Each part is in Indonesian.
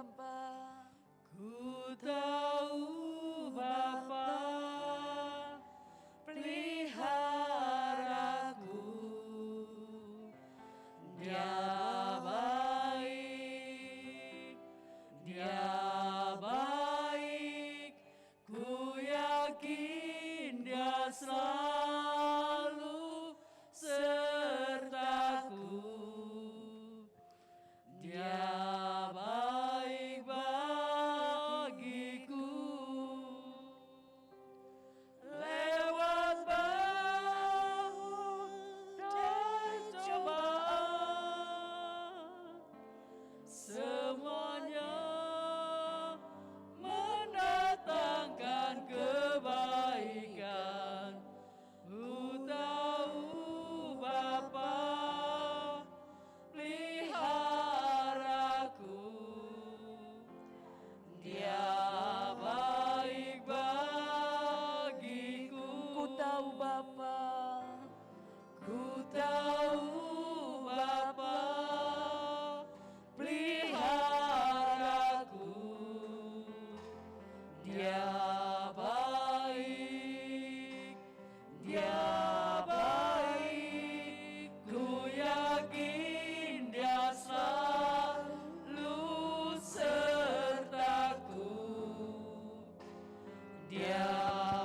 Bapa. Ku tahu Bapa peliharaku, Dia baik, Dia baik, ku yakin Dia selalu sertaku. Dia baik bagiku. Lewat badai cobaan, semuanya mendatangkan kebaikan. Ku tahu Bapa peliharaku, Dia baik bagiku. Ku tahu Bapa. Ku tahu Bapa peliharaku, Dia baik, Dia baik, ku yakin Dia selalu sertaku. Dia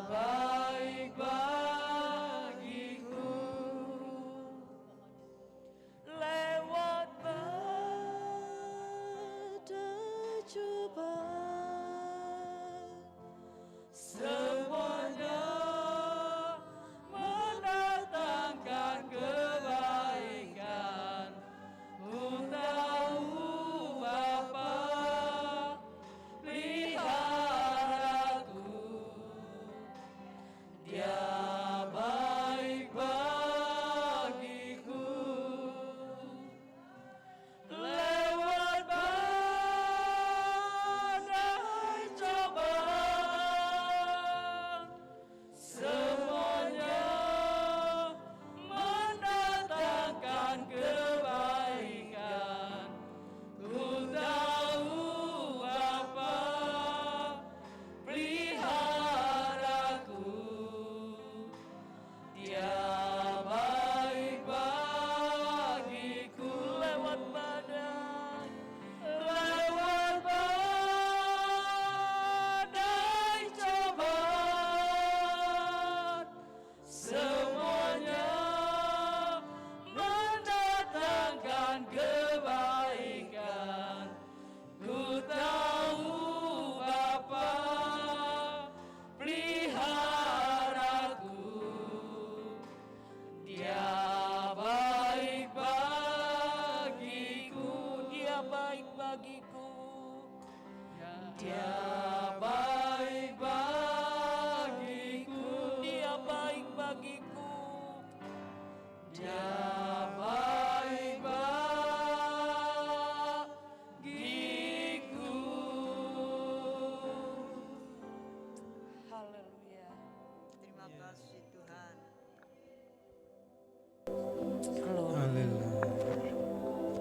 baik bagiku. Lewat badai cobaan, Semuanya mendatangkan kebaikan. Ku tahu Bapa peliharaku, Dia baik bagiku. Lewat badai cobaan, semuanya mendatangkan kebaikan. Ku tahu Bapa peliharaku, Dia baik bagiku. lewat badai, Lewat badai cobaan, semuanya mendatangkan kebaikan. Ku tahu Bapa peliharaku, Dia baik bagiku. Dia baik bagiku. Dia baik bagiku. Dia baik bagiku. Dia baik bagiku. Haleluya. Terima kasih Tuhan.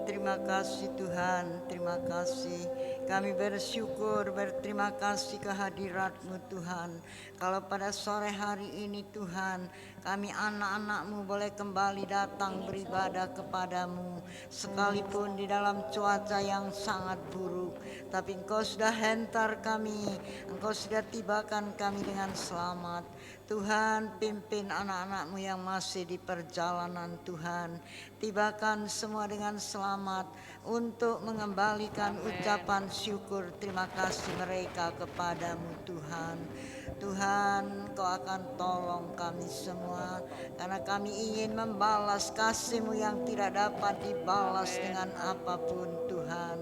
Terima kasih Tuhan, terima kasih. Kami bersyukur, berterima kasih kehadirat-Mu Tuhan. Kalau pada sore hari ini Tuhan, kami anak-anak-Mu boleh kembali datang beribadah kepadamu. Sekalipun di dalam cuaca yang sangat buruk, tapi Engkau sudah hentar kami, Engkau sudah tibakan kami dengan selamat. Tuhan, pimpin anak-anak-Mu yang masih di perjalanan Tuhan. Tibakan semua dengan selamat untuk mengembalikan ucapan syukur terima kasih mereka kepadamu Tuhan. Tuhan, Kau akan tolong kami semua, karena kami ingin membalas kasih-Mu yang tidak dapat dibalas dengan apapun Tuhan.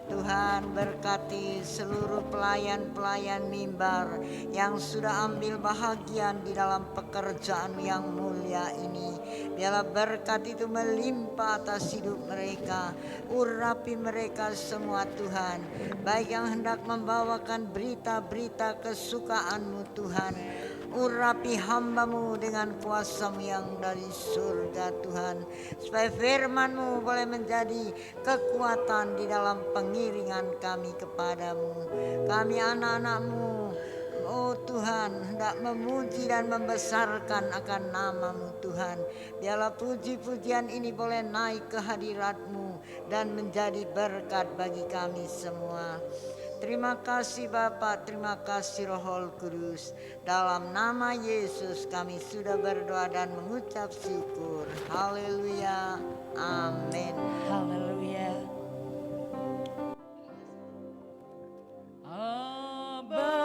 Tuhan, berkati seluruh pelayan-pelayan mimbar yang sudah ambil bahagian di dalam pekerjaan yang mulia ini. Biarlah berkat itu melimpah atas hidup mereka. Urapi mereka semua Tuhan, baik yang hendak membawakan berita-berita kesukaan-Mu Tuhan, Urapi hamba-Mu dengan kuasa-Mu yang dari surga Tuhan, supaya firman-Mu boleh menjadi kekuatan di dalam pengiringan kami kepadamu. Kami anak-anak-Mu, oh Tuhan, hendak memuji dan membesarkan akan nama-Mu Tuhan. Biarlah puji-pujian ini boleh naik ke hadirat-Mu dan menjadi berkat bagi kami semua. Terima kasih Bapa, terima kasih Roh Kudus. Dalam nama Yesus kami sudah berdoa dan mengucap syukur. Haleluya. Amin. Haleluya. Abba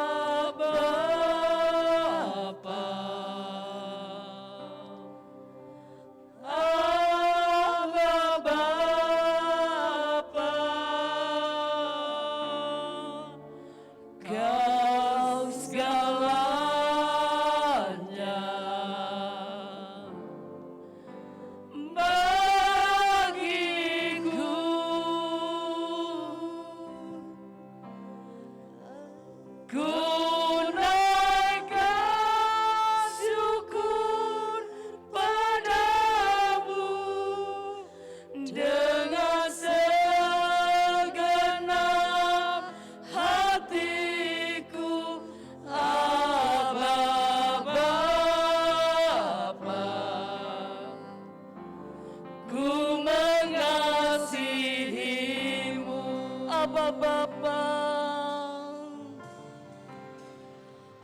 Bapa, Abba Bapa, Kau segalanya bagiku. Ku naikkan syukur padamu dengan segenap hatiku, Abba Bapa. Ku mengasihimu, Abba Bapa,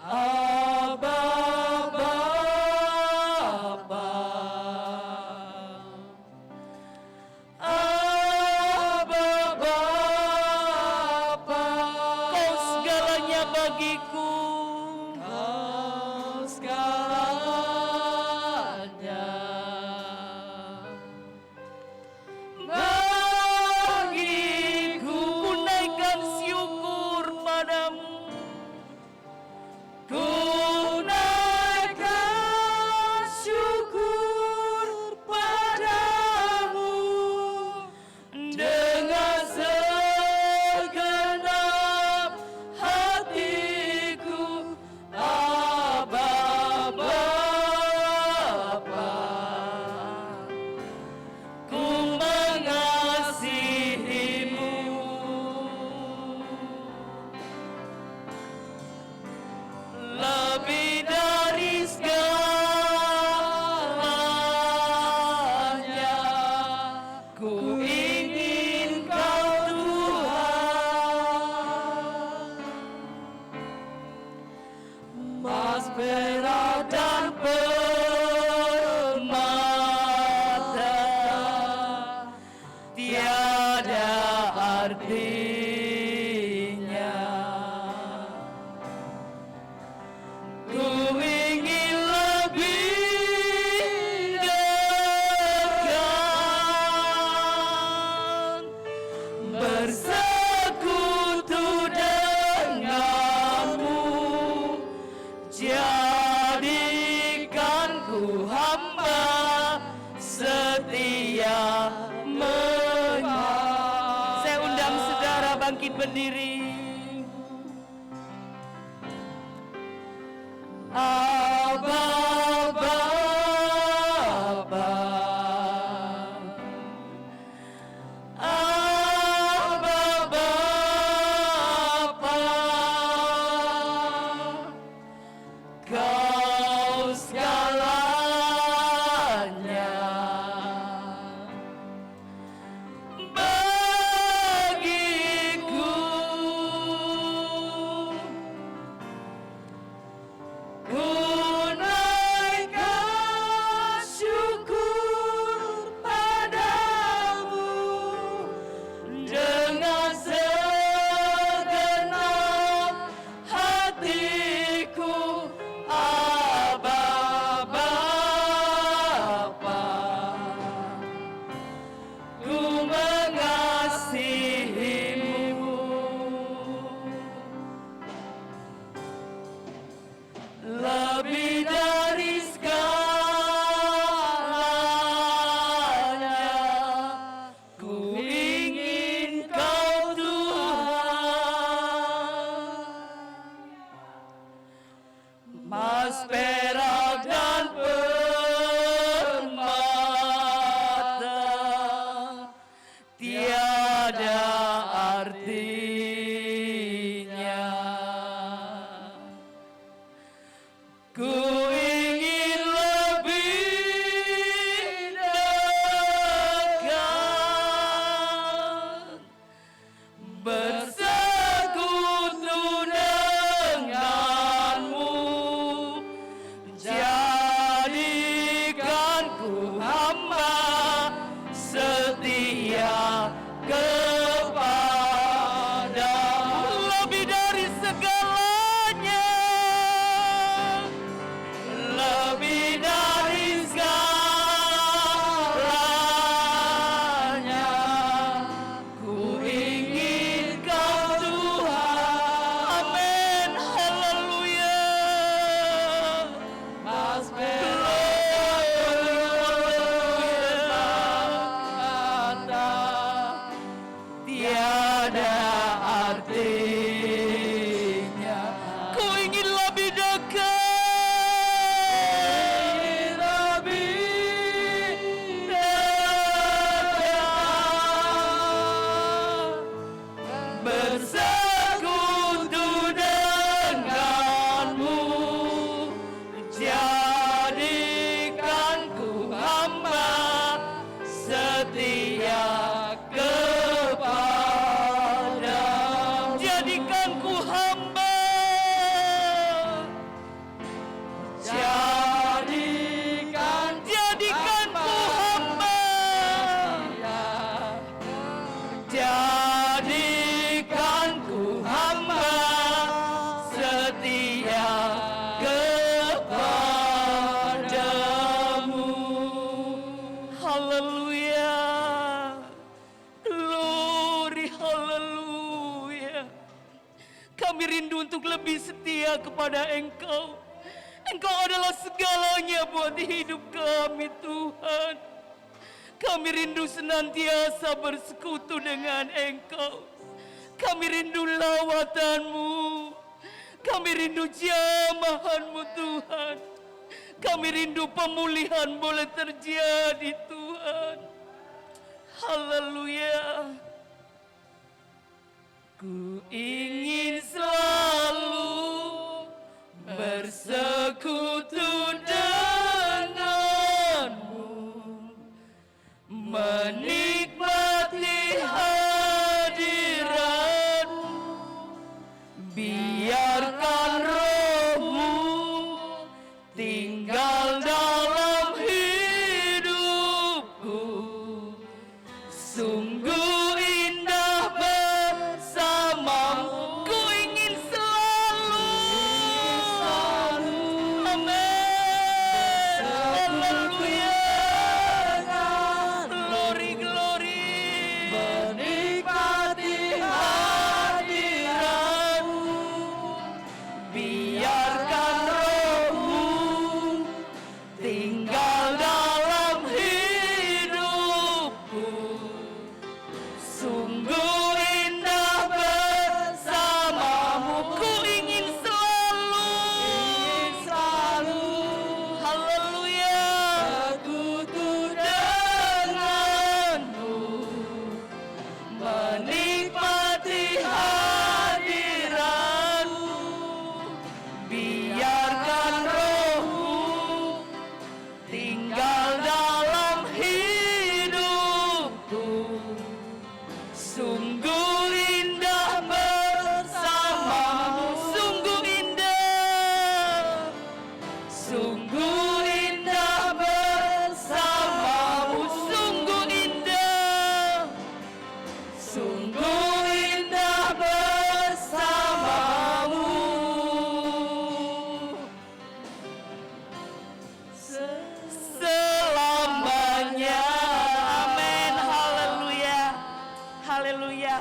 Abba Bapa, Abba Bapa, Kau segalanya bagiku. Kau segalanya bagiku. Ku naikkan syukur padamu. Ku naikkan syukur padamu dengan segenap hatiku, Abba Bapa. Ku mengasihimu. Lebih dari segalanya, ku ingin Kau Tuhan. Emas, perak, dan permata tiada artinya. Ku ingin lebih dekat, bersekutu denganmu. Jadikan ku hamba setia menyembah. Saya undang saudara bangkit berdiri. Abba Bapa, Abba Bapa, Kau segalanya bagiku. emas, perak, dan permata tiada artinya. Ku ingin lebih dekat bersekutu denganmu, jadikan ku hamba setia kepadamu. Lebih dari segalanya, lebih dari segalanya, ku ingin kau Tuhan. Amin, haleluya. Mas tiada artinya. Ku ingin lebih dekat, lebih dekat bersekutu denganmu, jadikan ku hamba setia kepadamu. Jadikan ku hamba, jadikan ku hamba, jadikan ku hamba setia kepadamu. Haleluya, glory, haleluya. Kami rindu untuk lebih setia kepada Engkau. Engkau adalah segalanya buat hidup kami, Tuhan. Kami rindu senantiasa bersekutu dengan Engkau. Kami rindu lawatan-Mu. Kami rindu jamahan-Mu, Tuhan. Kami rindu pemulihan boleh terjadi, Tuhan. Haleluya. Ku ingin selalu bersekutu denganmu, menikmati hadiratmu, biarkan rohmu tinggal dalam hidupku. Sungguh indah bersamamu. Ku ingin selalu, amin, haleluya, glory, glory, menikmati hadiratmu, biarkan rohmu tinggal dalam hidupku. Sungguh indah bersamamu. Ku ingin selalu, haleluya, bersekutu denganmu, menikmati hadiratmu, biarkan rohmu tinggal dalam hidupku. Sungguh indah bersamamu, sungguh indah, sungguh indah bersamamu, sungguh indah, sungguh indah bersamamu. Selamanya, amin, haleluya. Haleluya,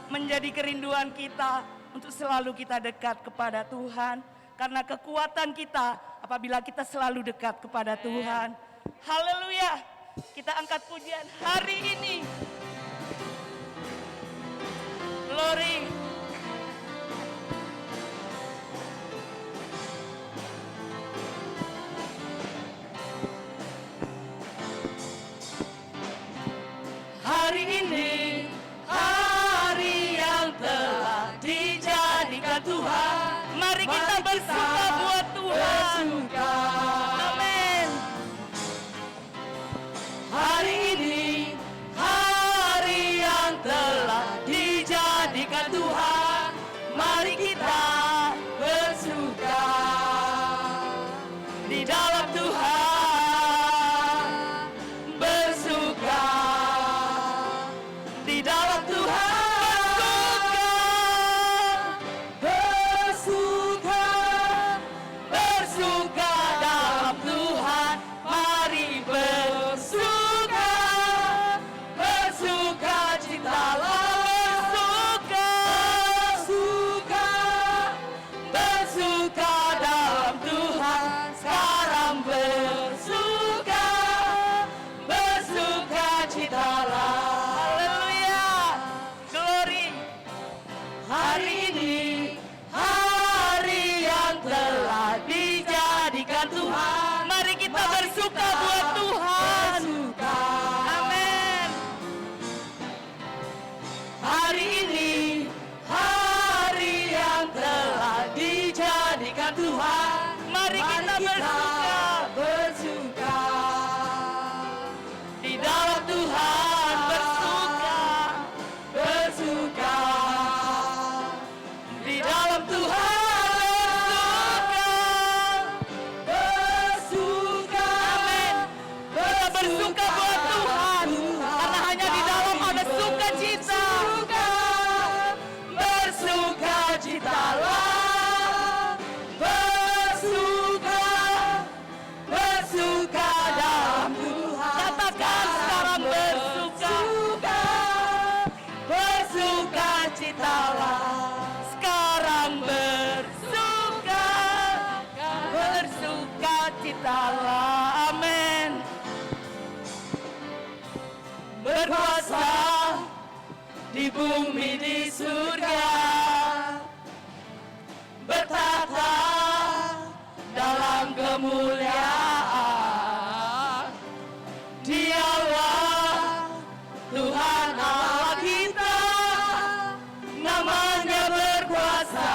menjadi kerinduan kita untuk selalu kita dekat kepada Tuhan. Karena kekuatan kita apabila kita selalu dekat kepada Tuhan. Haleluya, kita angkat pujian hari ini. Glory. dijadikan Tuhan. Mari kita bersuka buat Tuhan. Amin. Hari ini hari yang telah dijadikan Tuhan. Mari kita bersuka di dalam Tuhan. Bersuka di dalam Tuhan. Bersuka, bersuka dalam Tuhan. Mari bersuka, bersuka citalah. Bersuka, bersuka dalam Tuhan. Sekarang bersuka, bersuka citalah. Haleluya, glory. Hari ini hari yang telah dijadikan Tuhan. Mari kita bersuka buat Tuhan. Amin. Hari ini hari yang telah dijadikan Tuhan. Mari kita bersuka di dalam Tuhan. Bersuka, bersuka di dalam Tuhan. Bersuka, amin. Kita bersuka buat Tuhan, karena hanya di dalam ada sukacita. Bersuka citalah. Bersuka, bersuka dalam Tuhan. Katakan sekarang bersuka. Bersuka citalah. Sekarang bersuka, bersuka citalah. Amin. Berkuasa di bumi di surga, bertata dalam kemuliaan. Dialah Tuhan Allah kita, namanya berkuasa,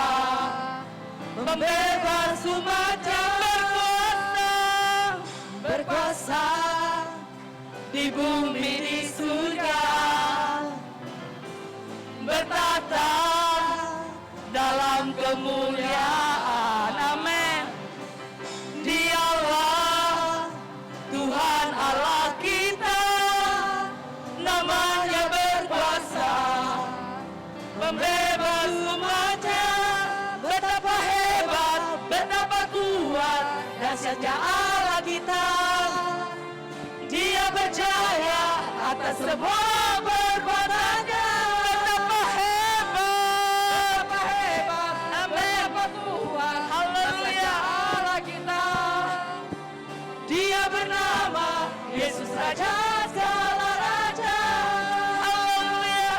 membebas umatnya. Berkuasa, berkuasa di bumi di surga, bertata dalam kemuliaan. Amin. Dialah Tuhan Allah kita, namanya berkuasa, membebas umatnya. Betapa hebat, betapa kuat, dahsyatnya Allah kita. Dia berjaya atas semua perbuatannya. Betapa hebat, betapa hebat, betapa kuat, haleluya Allah kita. Dia bernama Yesus Raja segala raja. Haleluya,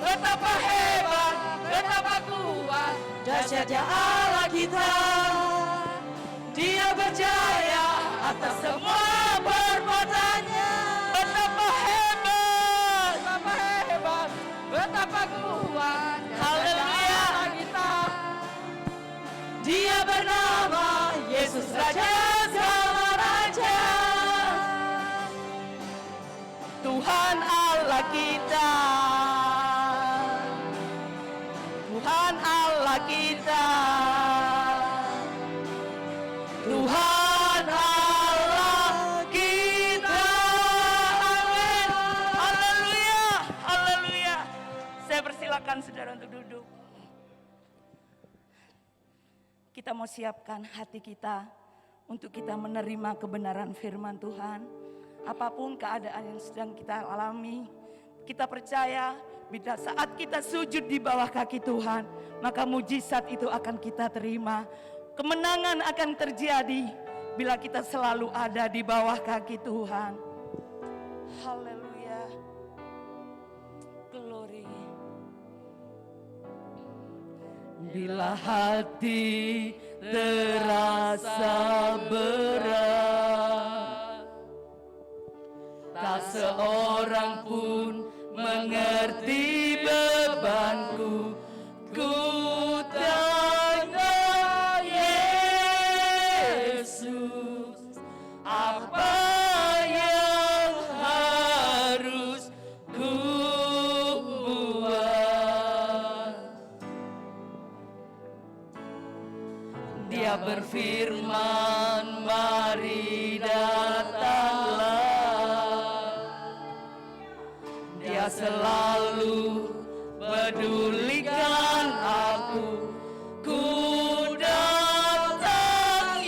betapa hebat, betapa kuat, dahsyatnya Allah kita. Dia berjaya atas semua perbuatannya. Betapa hebat, betapa hebat, betapa kuat, haleluya kita. Dia bernama Yesus Raja segala raja. Tuhan Allah kita, Tuhan Allah kita, Tuhan Allah kita. Amin. Haleluya, haleluya. Saya persilakan saudara untuk duduk. Kita mau siapkan hati kita untuk kita menerima kebenaran firman Tuhan. Apapun keadaan yang sedang kita alami, kita percaya bila saat kita sujud di bawah kaki Tuhan, maka mujizat itu akan kita terima. Kemenangan akan terjadi bila kita selalu ada di bawah kaki Tuhan. Haleluya. Glory. Bila hati terasa berat, tak seorang pun mengerti bebanku, ku tak Dia berfirman, mari datanglah. Dia selalu pedulikan aku. Ku datang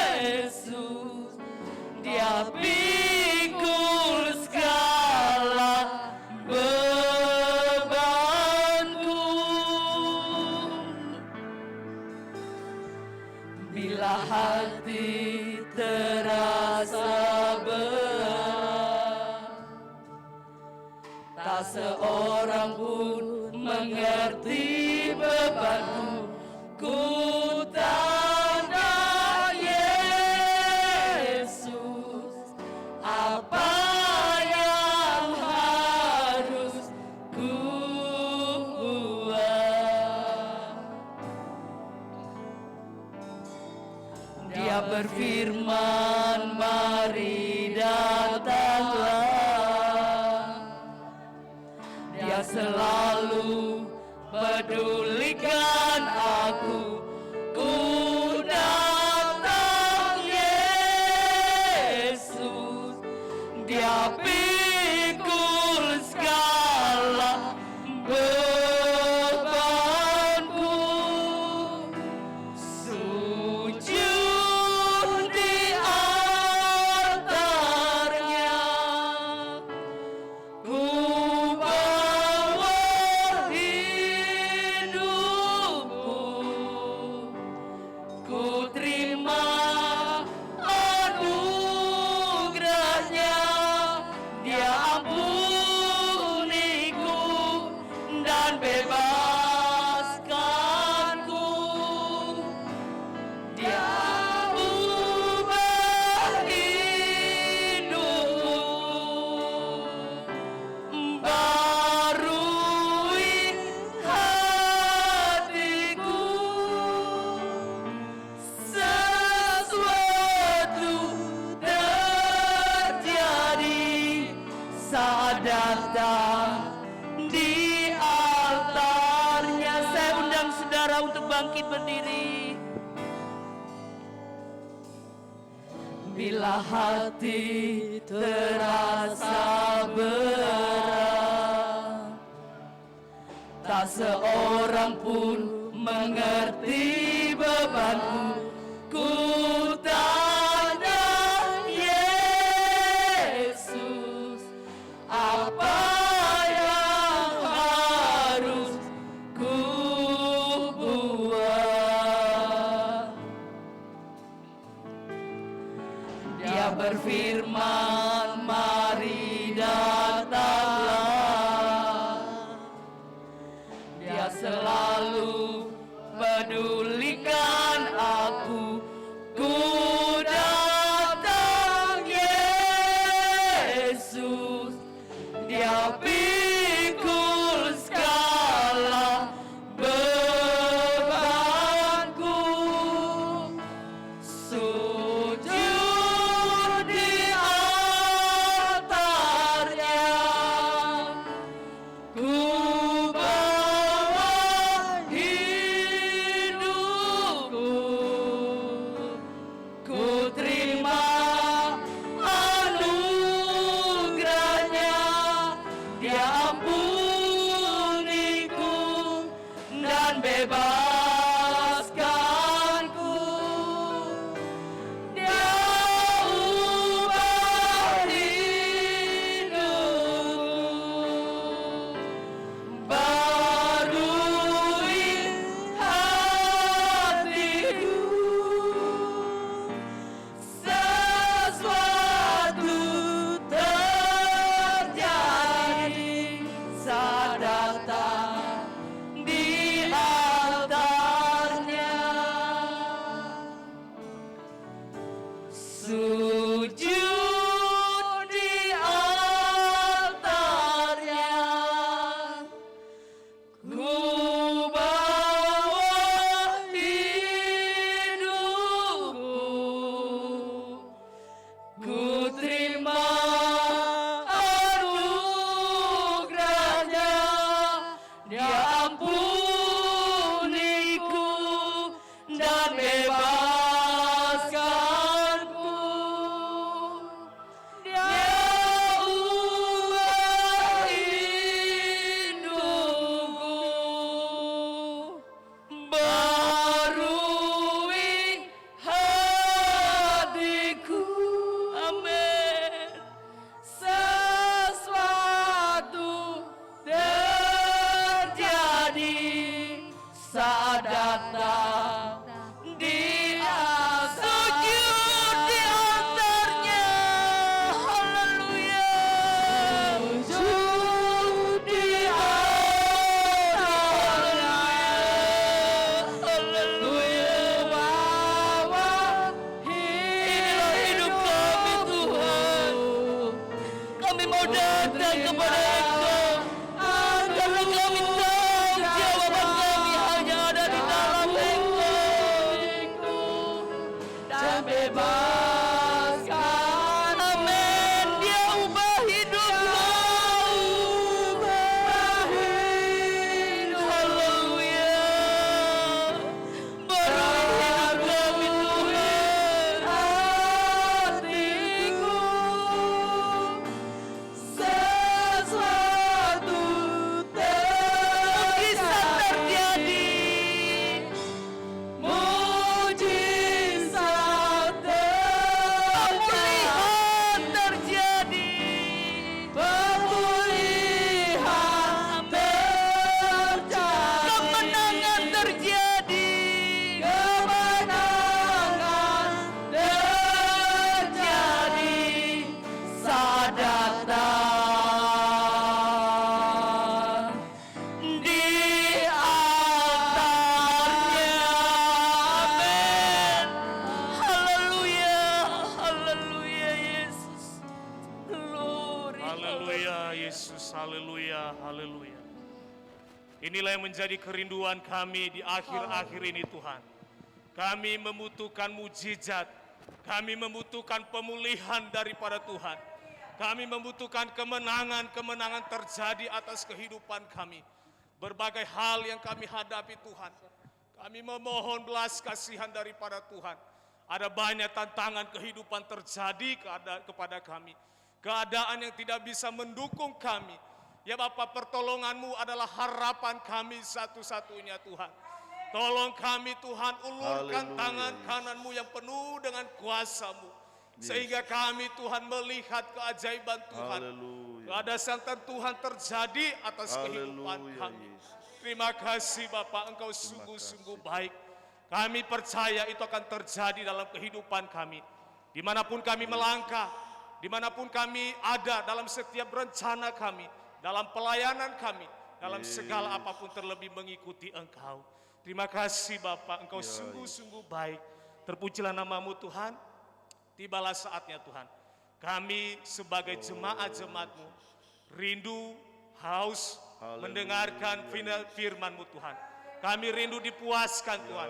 Yesus. Dia pikul segala bebanku. Bila hati terasa berat, tak seorang pun mengerti bebanku. Ku tanda Yesus, apa yang harus ku buat. Dia berfirman, mari datanglah. Dia selalu pedulikan aku. Ku datang Yesus. Dia pikul segala bebanku. Sujud di altarnya. Ku bawa hidupku. Ku terima anugerahnya. Dia ampuniku dan bebaskanku. Dia ubah hidupku. Barui hatiku. Sesuatu terjadi saat datang di altarnya. Saya undang saudara untuk bangkit berdiri. Bila hati terasa berat, tak seorang pun mengerti bebanku. Ku tanda Yesus, apa yang harus ku buat. Dia berfirman, mari datanglah. Dia selalu pedulikan aku. Ku datang Yesus. Dia pikul segala bebanku. Sujud di altarnya. Ku bawa hidupku. Ku terima anugerahnya. Dia ampuniku dan bebaskanku. Dia ubah hidupku. Barui hatiku. Sesuatu terjadi saat datang di altar. saat datang di sujud di altarnya. Haleluya. Sujud di altarnya. Haleluya. Inilah hidup kami Tuhan. Kami mau datang kepada Engkau karena kami tahu jawaban kami hanya ada di dalam Engkau. Dan bebaskan, amin. Dia ubah hidupku. Haleluya. Beri hidup kami Tuhan. Hatiku sesuatu mujizat terjadi, mujizat pemulihan terjadi, pemulihan terjadi, kemenangan terjadi, kemenangan terjadi saat datang di altarnya. Amin. Haleluya. Haleluya Yesus. Glory. Haleluya Yesus, haleluya, haleluya. Inilah yang menjadi kerinduan kami di akhir-akhir ini Tuhan. Kami membutuhkan mujizat, kami membutuhkan pemulihan daripada Tuhan. Kami membutuhkan kemenangan-kemenangan terjadi atas kehidupan kami. Berbagai hal yang kami hadapi Tuhan. Kami memohon belas kasihan daripada Tuhan. Ada banyak tantangan kehidupan terjadi kepada kami. Keadaan yang tidak bisa mendukung kami. Ya Bapa, pertolongan-Mu adalah harapan kami satu-satunya Tuhan. Tolong kami Tuhan, ulurkan Haleluya, tangan Yesus. kanan-Mu yang penuh dengan kuasa-Mu. Sehingga kami Tuhan melihat keajaiban Tuhan. Haleluya. Keadaan Tuhan terjadi atas kehidupan Haleluya, kami. Yesus. Terima kasih Bapak, Engkau sungguh-sungguh baik. Kami percaya itu akan terjadi dalam kehidupan kami. Dimanapun kami melangkah, dimanapun kami ada dalam setiap rencana kami, dalam pelayanan kami, dalam segala apapun terlebih mengikuti Engkau. Terima kasih Bapak, Engkau sungguh-sungguh baik. Terpujilah nama-Mu Tuhan. Tibalah saatnya Tuhan. Kami sebagai jemaat-jemaat-Mu rindu, haus mendengarkan firman-Mu Tuhan. Kami rindu dipuaskan Tuhan.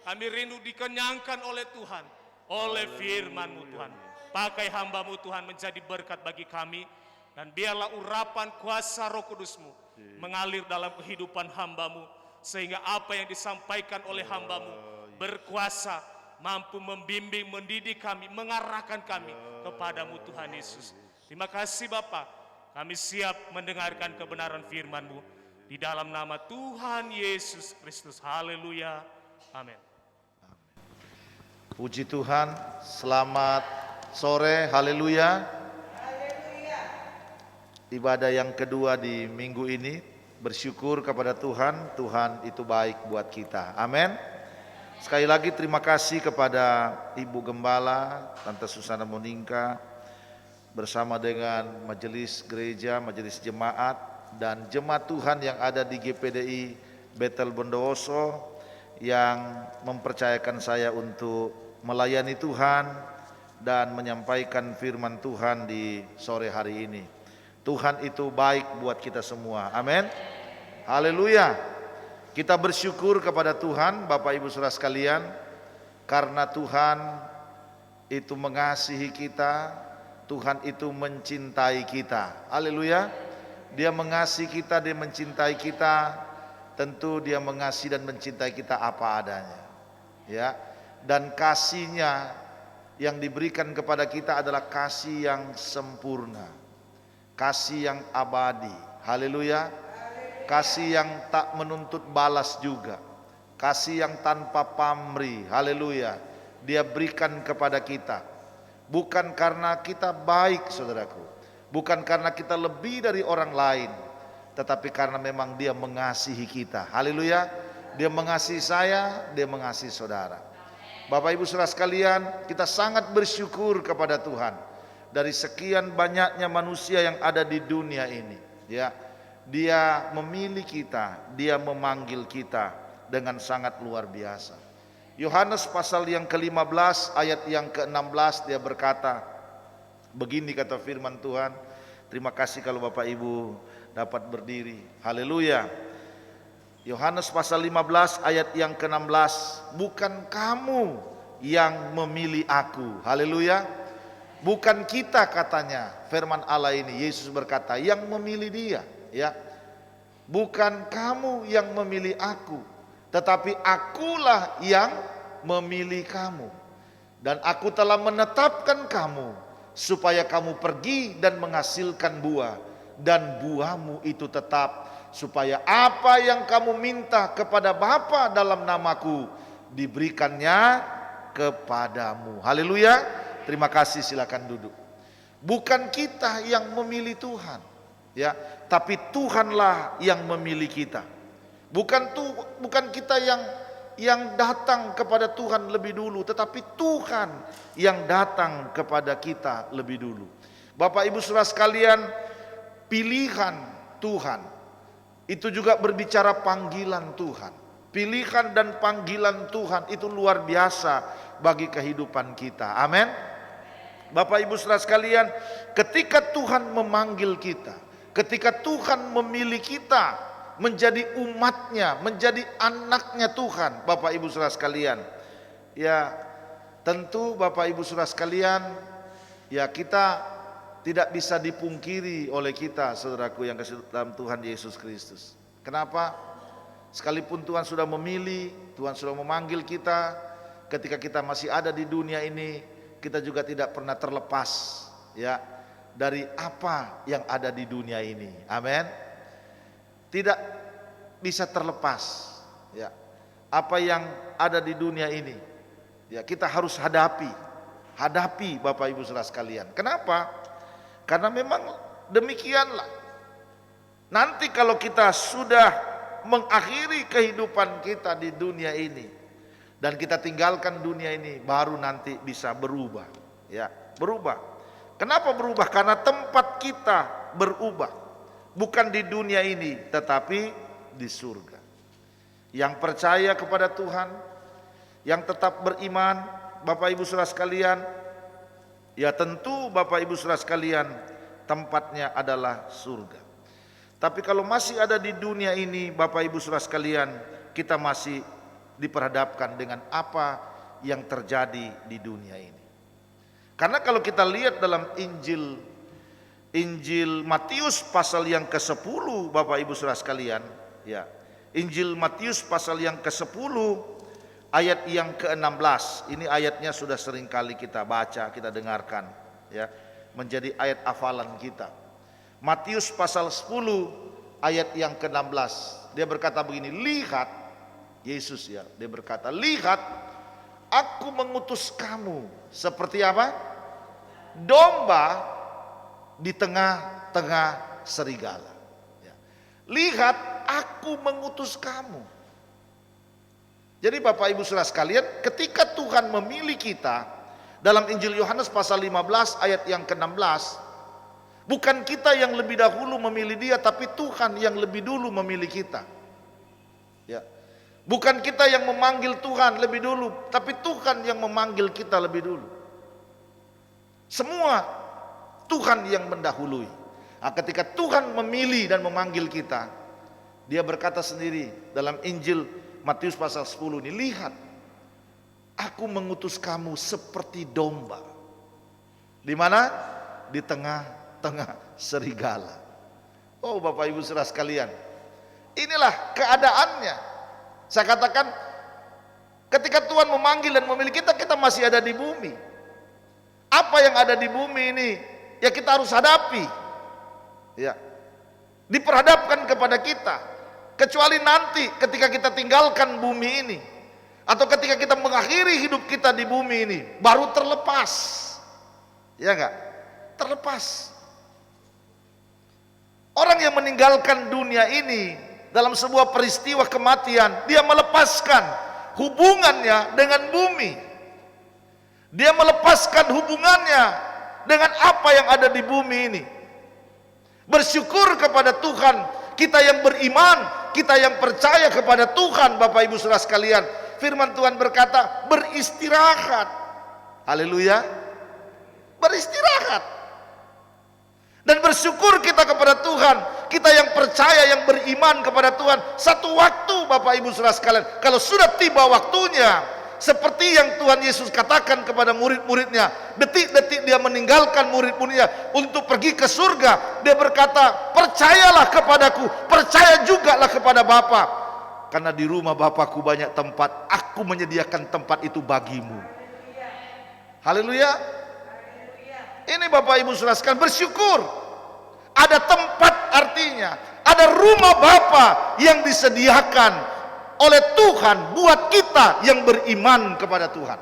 Kami rindu dikenyangkan oleh Tuhan, oleh firman-Mu Tuhan. Pakai hamba-Mu Tuhan menjadi berkat bagi kami. Dan biarlah urapan kuasa Roh Kudus-Mu mengalir dalam kehidupan hamba-Mu. Sehingga apa yang disampaikan oleh hamba-Mu berkuasa, mampu membimbing, mendidik kami, mengarahkan kami kepadamu Tuhan Yesus. Terima kasih Bapa, kami siap mendengarkan kebenaran firman-Mu di dalam nama Tuhan Yesus Kristus. Haleluya. Amin. Puji Tuhan, selamat sore, haleluya. Ibadah yang kedua di minggu ini, bersyukur kepada Tuhan, Tuhan itu baik buat kita. Amin. Sekali lagi terima kasih kepada Ibu Gembala, Tante Susana Monika, bersama dengan majelis gereja, majelis jemaat, dan jemaat Tuhan yang ada di GPDI Bethel Bondowoso yang mempercayakan saya untuk melayani Tuhan dan menyampaikan firman Tuhan di sore hari ini. Tuhan itu baik buat kita semua. Amin. Haleluya. Kita bersyukur kepada Tuhan, Bapak Ibu Saudara sekalian, karena Tuhan itu mengasihi kita, Tuhan itu mencintai kita. Haleluya. Dia mengasihi kita, dia mencintai kita, tentu dia mengasihi dan mencintai kita apa adanya. Ya. Dan kasihnya yang diberikan kepada kita adalah kasih yang sempurna, kasih yang abadi. Haleluya. Kasih yang tak menuntut balas juga, kasih yang tanpa pamrih. Haleluya. Dia berikan kepada kita bukan karena kita baik, saudaraku, bukan karena kita lebih dari orang lain, tetapi karena memang dia mengasihi kita. Haleluya. Dia mengasihi saya, dia mengasihi saudara. Bapak Ibu Saudara sekalian, kita sangat bersyukur kepada Tuhan dari sekian banyaknya manusia yang ada di dunia ini, ya. Dia memilih kita, dia memanggil kita dengan sangat luar biasa. Yohanes pasal yang ke-15 ayat yang ke-16 dia berkata, begini kata firman Tuhan. Terima kasih kalau Bapak Ibu dapat berdiri. Haleluya. Yohanes pasal 15 ayat yang ke-16, bukan kamu yang memilih aku. Haleluya. Bukan kita katanya, firman Allah ini, Yesus berkata, yang memilih dia, ya. Bukan kamu yang memilih aku, tetapi akulah yang memilih kamu. Dan aku telah menetapkan kamu supaya kamu pergi dan menghasilkan buah, dan buahmu itu tetap, supaya apa yang kamu minta kepada Bapa dalam namaku diberikannya kepadamu. Haleluya. Terima kasih, silakan duduk. Bukan kita yang memilih Tuhan, ya, tapi Tuhanlah yang memilih kita. Bukan kita yang datang kepada Tuhan lebih dulu, tetapi Tuhan yang datang kepada kita lebih dulu. Bapak Ibu Saudara sekalian, pilihan Tuhan itu juga berbicara panggilan Tuhan. Pilihan dan panggilan Tuhan itu luar biasa bagi kehidupan kita. Amin. Bapak Ibu Saudara sekalian, ketika Tuhan memanggil kita, ketika Tuhan memilih kita menjadi umatnya, menjadi anaknya Tuhan, Bapak Ibu Saudara sekalian, ya tentu Bapak Ibu Saudara sekalian, ya kita tidak bisa dipungkiri oleh kita, saudaraku yang kasih dalam Tuhan Yesus Kristus. Kenapa? Sekalipun Tuhan sudah memilih, Tuhan sudah memanggil kita, ketika kita masih ada di dunia ini, kita juga tidak pernah terlepas, ya, dari apa yang ada di dunia ini. Amin. Tidak bisa terlepas, ya, apa yang ada di dunia ini, ya, kita harus hadapi Bapak Ibu Saudara sekalian. Kenapa? Karena memang demikianlah. Nanti kalau kita sudah mengakhiri kehidupan kita di dunia ini dan kita tinggalkan dunia ini, baru nanti bisa berubah, ya, berubah. Kenapa berubah? Karena tempat kita berubah, bukan di dunia ini tetapi di surga. Yang percaya kepada Tuhan, yang tetap beriman, Bapak Ibu Saudara sekalian, ya tentu Bapak Ibu Saudara sekalian, tempatnya adalah surga. Tapi kalau masih ada di dunia ini, Bapak Ibu Saudara sekalian, kita masih diperhadapkan dengan apa yang terjadi di dunia ini. Karena kalau kita lihat dalam Injil Matius pasal yang ke-10, Bapak Ibu Saudara sekalian, ya. Injil Matius pasal yang ke-10 ayat yang ke-16. Ini ayatnya sudah sering kali kita baca, kita dengarkan, ya. Menjadi ayat hafalan kita. Matius pasal 10 ayat yang ke-16. Dia berkata begini, lihat, Yesus, ya, dia berkata, lihat, aku mengutus kamu seperti apa? Domba di tengah-tengah serigala. Ya. Lihat, aku mengutus kamu. Jadi Bapak Ibu Saudara sekalian, ketika Tuhan memilih kita, dalam Injil Yohanes pasal 15 ayat yang ke-16, bukan kita yang lebih dahulu memilih dia, tapi Tuhan yang lebih dulu memilih kita. Ya. Bukan kita yang memanggil Tuhan lebih dulu, tapi Tuhan yang memanggil kita lebih dulu. Semua Tuhan yang mendahului. Nah, ketika Tuhan memilih dan memanggil kita, dia berkata sendiri dalam Injil Matius pasal 10 ini, lihat, aku mengutus kamu seperti domba. Di mana? Di tengah-tengah serigala. Oh Bapak Ibu Saudara sekalian, inilah keadaannya. Saya katakan, ketika Tuhan memanggil dan memilih kita, kita masih ada di bumi. Apa yang ada di bumi ini, ya kita harus hadapi, ya, diperhadapkan kepada kita. Kecuali nanti ketika kita tinggalkan bumi ini, atau ketika kita mengakhiri hidup kita di bumi ini, baru terlepas, ya enggak? Terlepas. Orang yang meninggalkan dunia ini dalam sebuah peristiwa kematian, dia melepaskan hubungannya dengan bumi. Dia melepaskan hubungannya dengan apa yang ada di bumi ini. Bersyukur kepada Tuhan, kita yang beriman, kita yang percaya kepada Tuhan, Bapak Ibu Saudara sekalian. Firman Tuhan berkata, beristirahat. Haleluya. Beristirahat. Dan bersyukur kita kepada Tuhan, kita yang percaya, yang beriman kepada Tuhan. Satu waktu Bapak Ibu Saudara sekalian, kalau sudah tiba waktunya, seperti yang Tuhan Yesus katakan kepada murid-muridnya, detik-detik dia meninggalkan murid-muridnya untuk pergi ke surga, dia berkata, percayalah kepadaku, percaya jugalah kepada Bapa, karena di rumah Bapakku banyak tempat, aku menyediakan tempat itu bagimu. Haleluya. Ini Bapak Ibu Saudara sekalian, bersyukur. Ada tempat, artinya ada rumah Bapa yang disediakan oleh Tuhan buat kita yang beriman kepada Tuhan.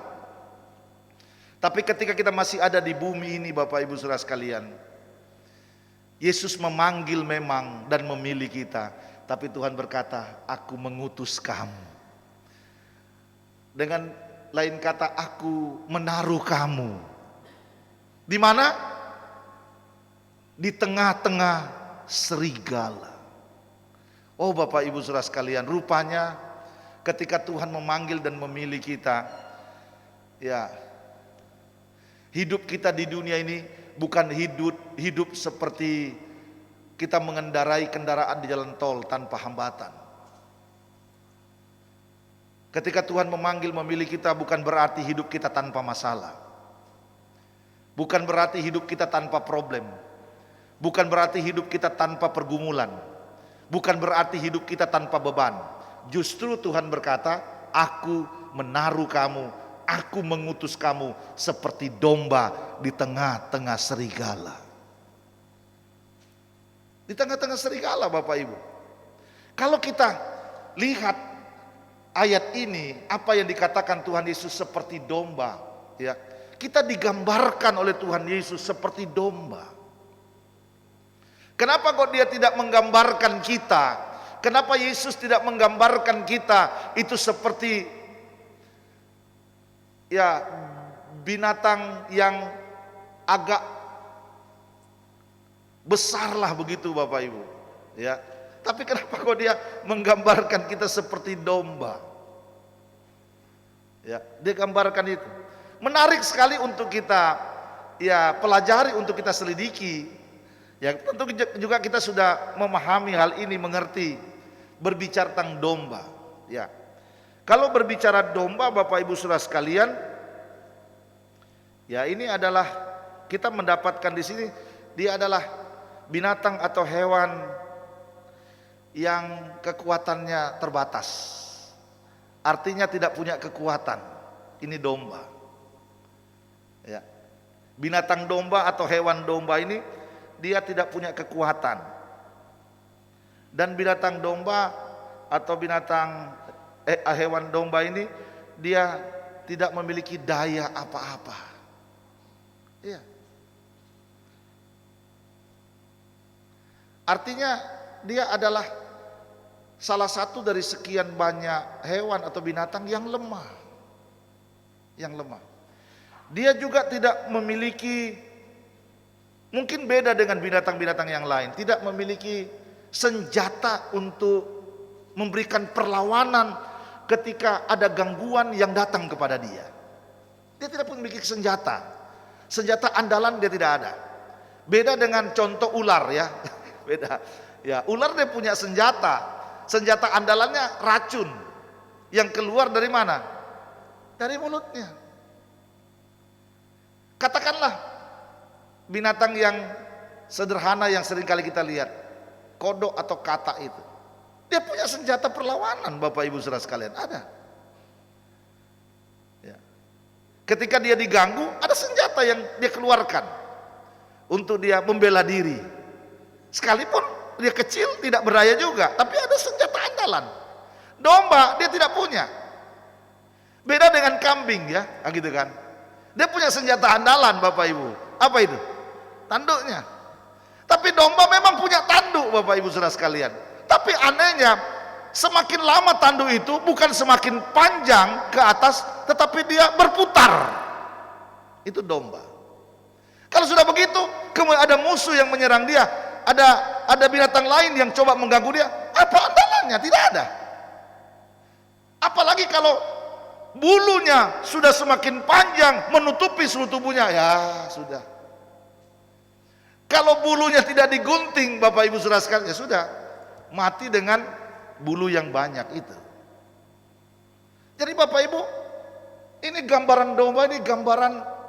Tapi ketika kita masih ada di bumi ini Bapak Ibu Saudara sekalian, Yesus memanggil memang dan memilih kita, tapi Tuhan berkata, aku mengutus kamu. Dengan lain kata, aku menaruh kamu. Di mana? Di tengah-tengah serigala. Oh Bapak Ibu Saudara sekalian, rupanya ketika Tuhan memanggil dan memilih kita, ya, hidup kita di dunia ini bukan hidup seperti kita mengendarai kendaraan di jalan tol tanpa hambatan. Ketika Tuhan memanggil memilih kita, bukan berarti hidup kita tanpa masalah. Bukan berarti hidup kita tanpa problem. Bukan berarti hidup kita tanpa pergumulan. Bukan berarti hidup kita tanpa beban. Justru Tuhan berkata, aku menaruh kamu, aku mengutus kamu seperti domba di tengah-tengah serigala. Di tengah-tengah serigala Bapak Ibu. Kalau kita lihat ayat ini, apa yang dikatakan Tuhan Yesus seperti domba, ya, kita digambarkan oleh Tuhan Yesus seperti domba. Kenapa kok dia tidak menggambarkan kita? Kenapa Yesus tidak menggambarkan kita itu seperti, ya, binatang yang agak besar lah begitu Bapak Ibu, ya. Tapi kenapa kok dia menggambarkan kita seperti domba? Ya, dia gambarkan itu. Menarik sekali untuk kita, ya, pelajari, untuk kita selidiki. Ya, tentu juga kita sudah memahami hal ini, mengerti. Berbicara tentang domba, ya. Kalau berbicara domba Bapak Ibu Saudara sekalian, ya, ini adalah kita mendapatkan di sini, dia adalah binatang atau hewan yang kekuatannya terbatas. Artinya tidak punya kekuatan. Ini domba. Ya. Binatang domba atau hewan domba ini dia tidak punya kekuatan. Dan binatang domba atau hewan domba ini dia tidak memiliki daya apa-apa. Iya. Artinya dia adalah salah satu dari sekian banyak hewan atau binatang yang lemah. Yang lemah. Dia juga tidak memiliki, mungkin beda dengan binatang-binatang yang lain, tidak memiliki senjata untuk memberikan perlawanan ketika ada gangguan yang datang kepada dia. Dia tidak memiliki senjata. Senjata andalan dia tidak ada. Beda dengan contoh ular, ya. Beda. Ya, ular dia punya senjata. Senjata andalannya racun yang keluar dari mana? Dari mulutnya. Katakanlah binatang yang sederhana yang sering kali kita lihat, kodok atau katak itu. Dia punya senjata perlawanan Bapak Ibu Saudara sekalian, ada. Ya. Ketika dia diganggu, ada senjata yang dia keluarkan untuk dia membela diri. Sekalipun dia kecil, tidak berdaya juga, tapi ada senjata andalan. Domba dia tidak punya. Beda dengan kambing, ya, gitu kan. Dia punya senjata andalan Bapak Ibu. Apa itu? Tanduknya. Tapi domba memang punya tanduk Bapak Ibu Saudara sekalian. Tapi anehnya, semakin lama tanduk itu bukan semakin panjang ke atas, tetapi dia berputar. Itu domba. Kalau sudah begitu, kemudian ada musuh yang menyerang dia, ada binatang lain yang coba mengganggu dia, apa andalannya? Tidak ada. Apalagi kalau bulunya sudah semakin panjang menutupi seluruh tubuhnya, ya sudah. Kalau bulunya tidak digunting, Bapak Ibu Saudara sekalian, ya sudah, mati dengan bulu yang banyak itu. Jadi Bapak Ibu, ini gambaran domba, ini gambaran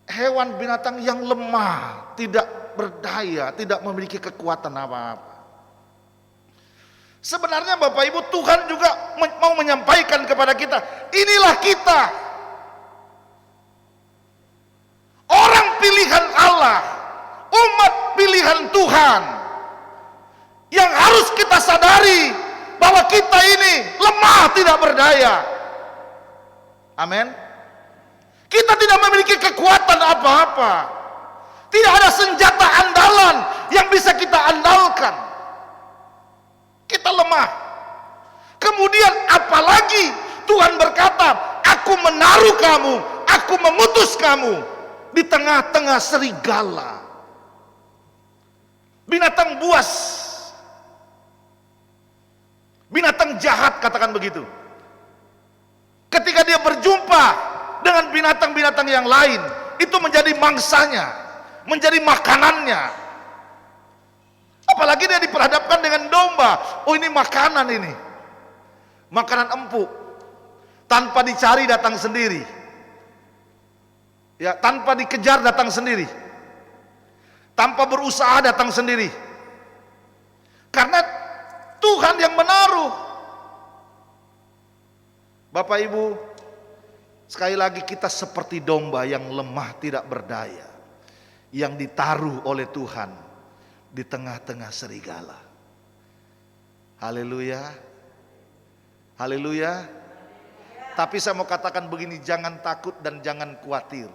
hewan binatang yang lemah, tidak berdaya, tidak memiliki kekuatan apa-apa. Sebenarnya Bapak Ibu, Tuhan juga mau menyampaikan kepada kita, inilah kita, orang pilihan Allah, umat pilihan Tuhan, yang harus kita sadari bahwa kita ini lemah, tidak berdaya. Amin. Kita tidak memiliki kekuatan apa-apa. Tidak ada senjata andalan yang bisa kita andalkan. Kita lemah. Kemudian apalagi Tuhan berkata, aku menaruh kamu, aku mengutus kamu di tengah-tengah serigala, binatang buas, binatang jahat, katakan begitu. Ketika dia berjumpa dengan binatang-binatang yang lain, itu menjadi mangsanya, menjadi makanannya. Apalagi dia diperhadapkan dengan domba. Oh, ini makanan, ini makanan empuk, tanpa dicari datang sendiri, ya, tanpa dikejar datang sendiri, tanpa berusaha datang sendiri, karena Tuhan yang menaruh. Bapak Ibu, sekali lagi kita seperti domba yang lemah tidak berdaya, yang ditaruh oleh Tuhan di tengah-tengah serigala. Haleluya. Haleluya. Tapi saya mau katakan begini, jangan takut dan jangan khawatir.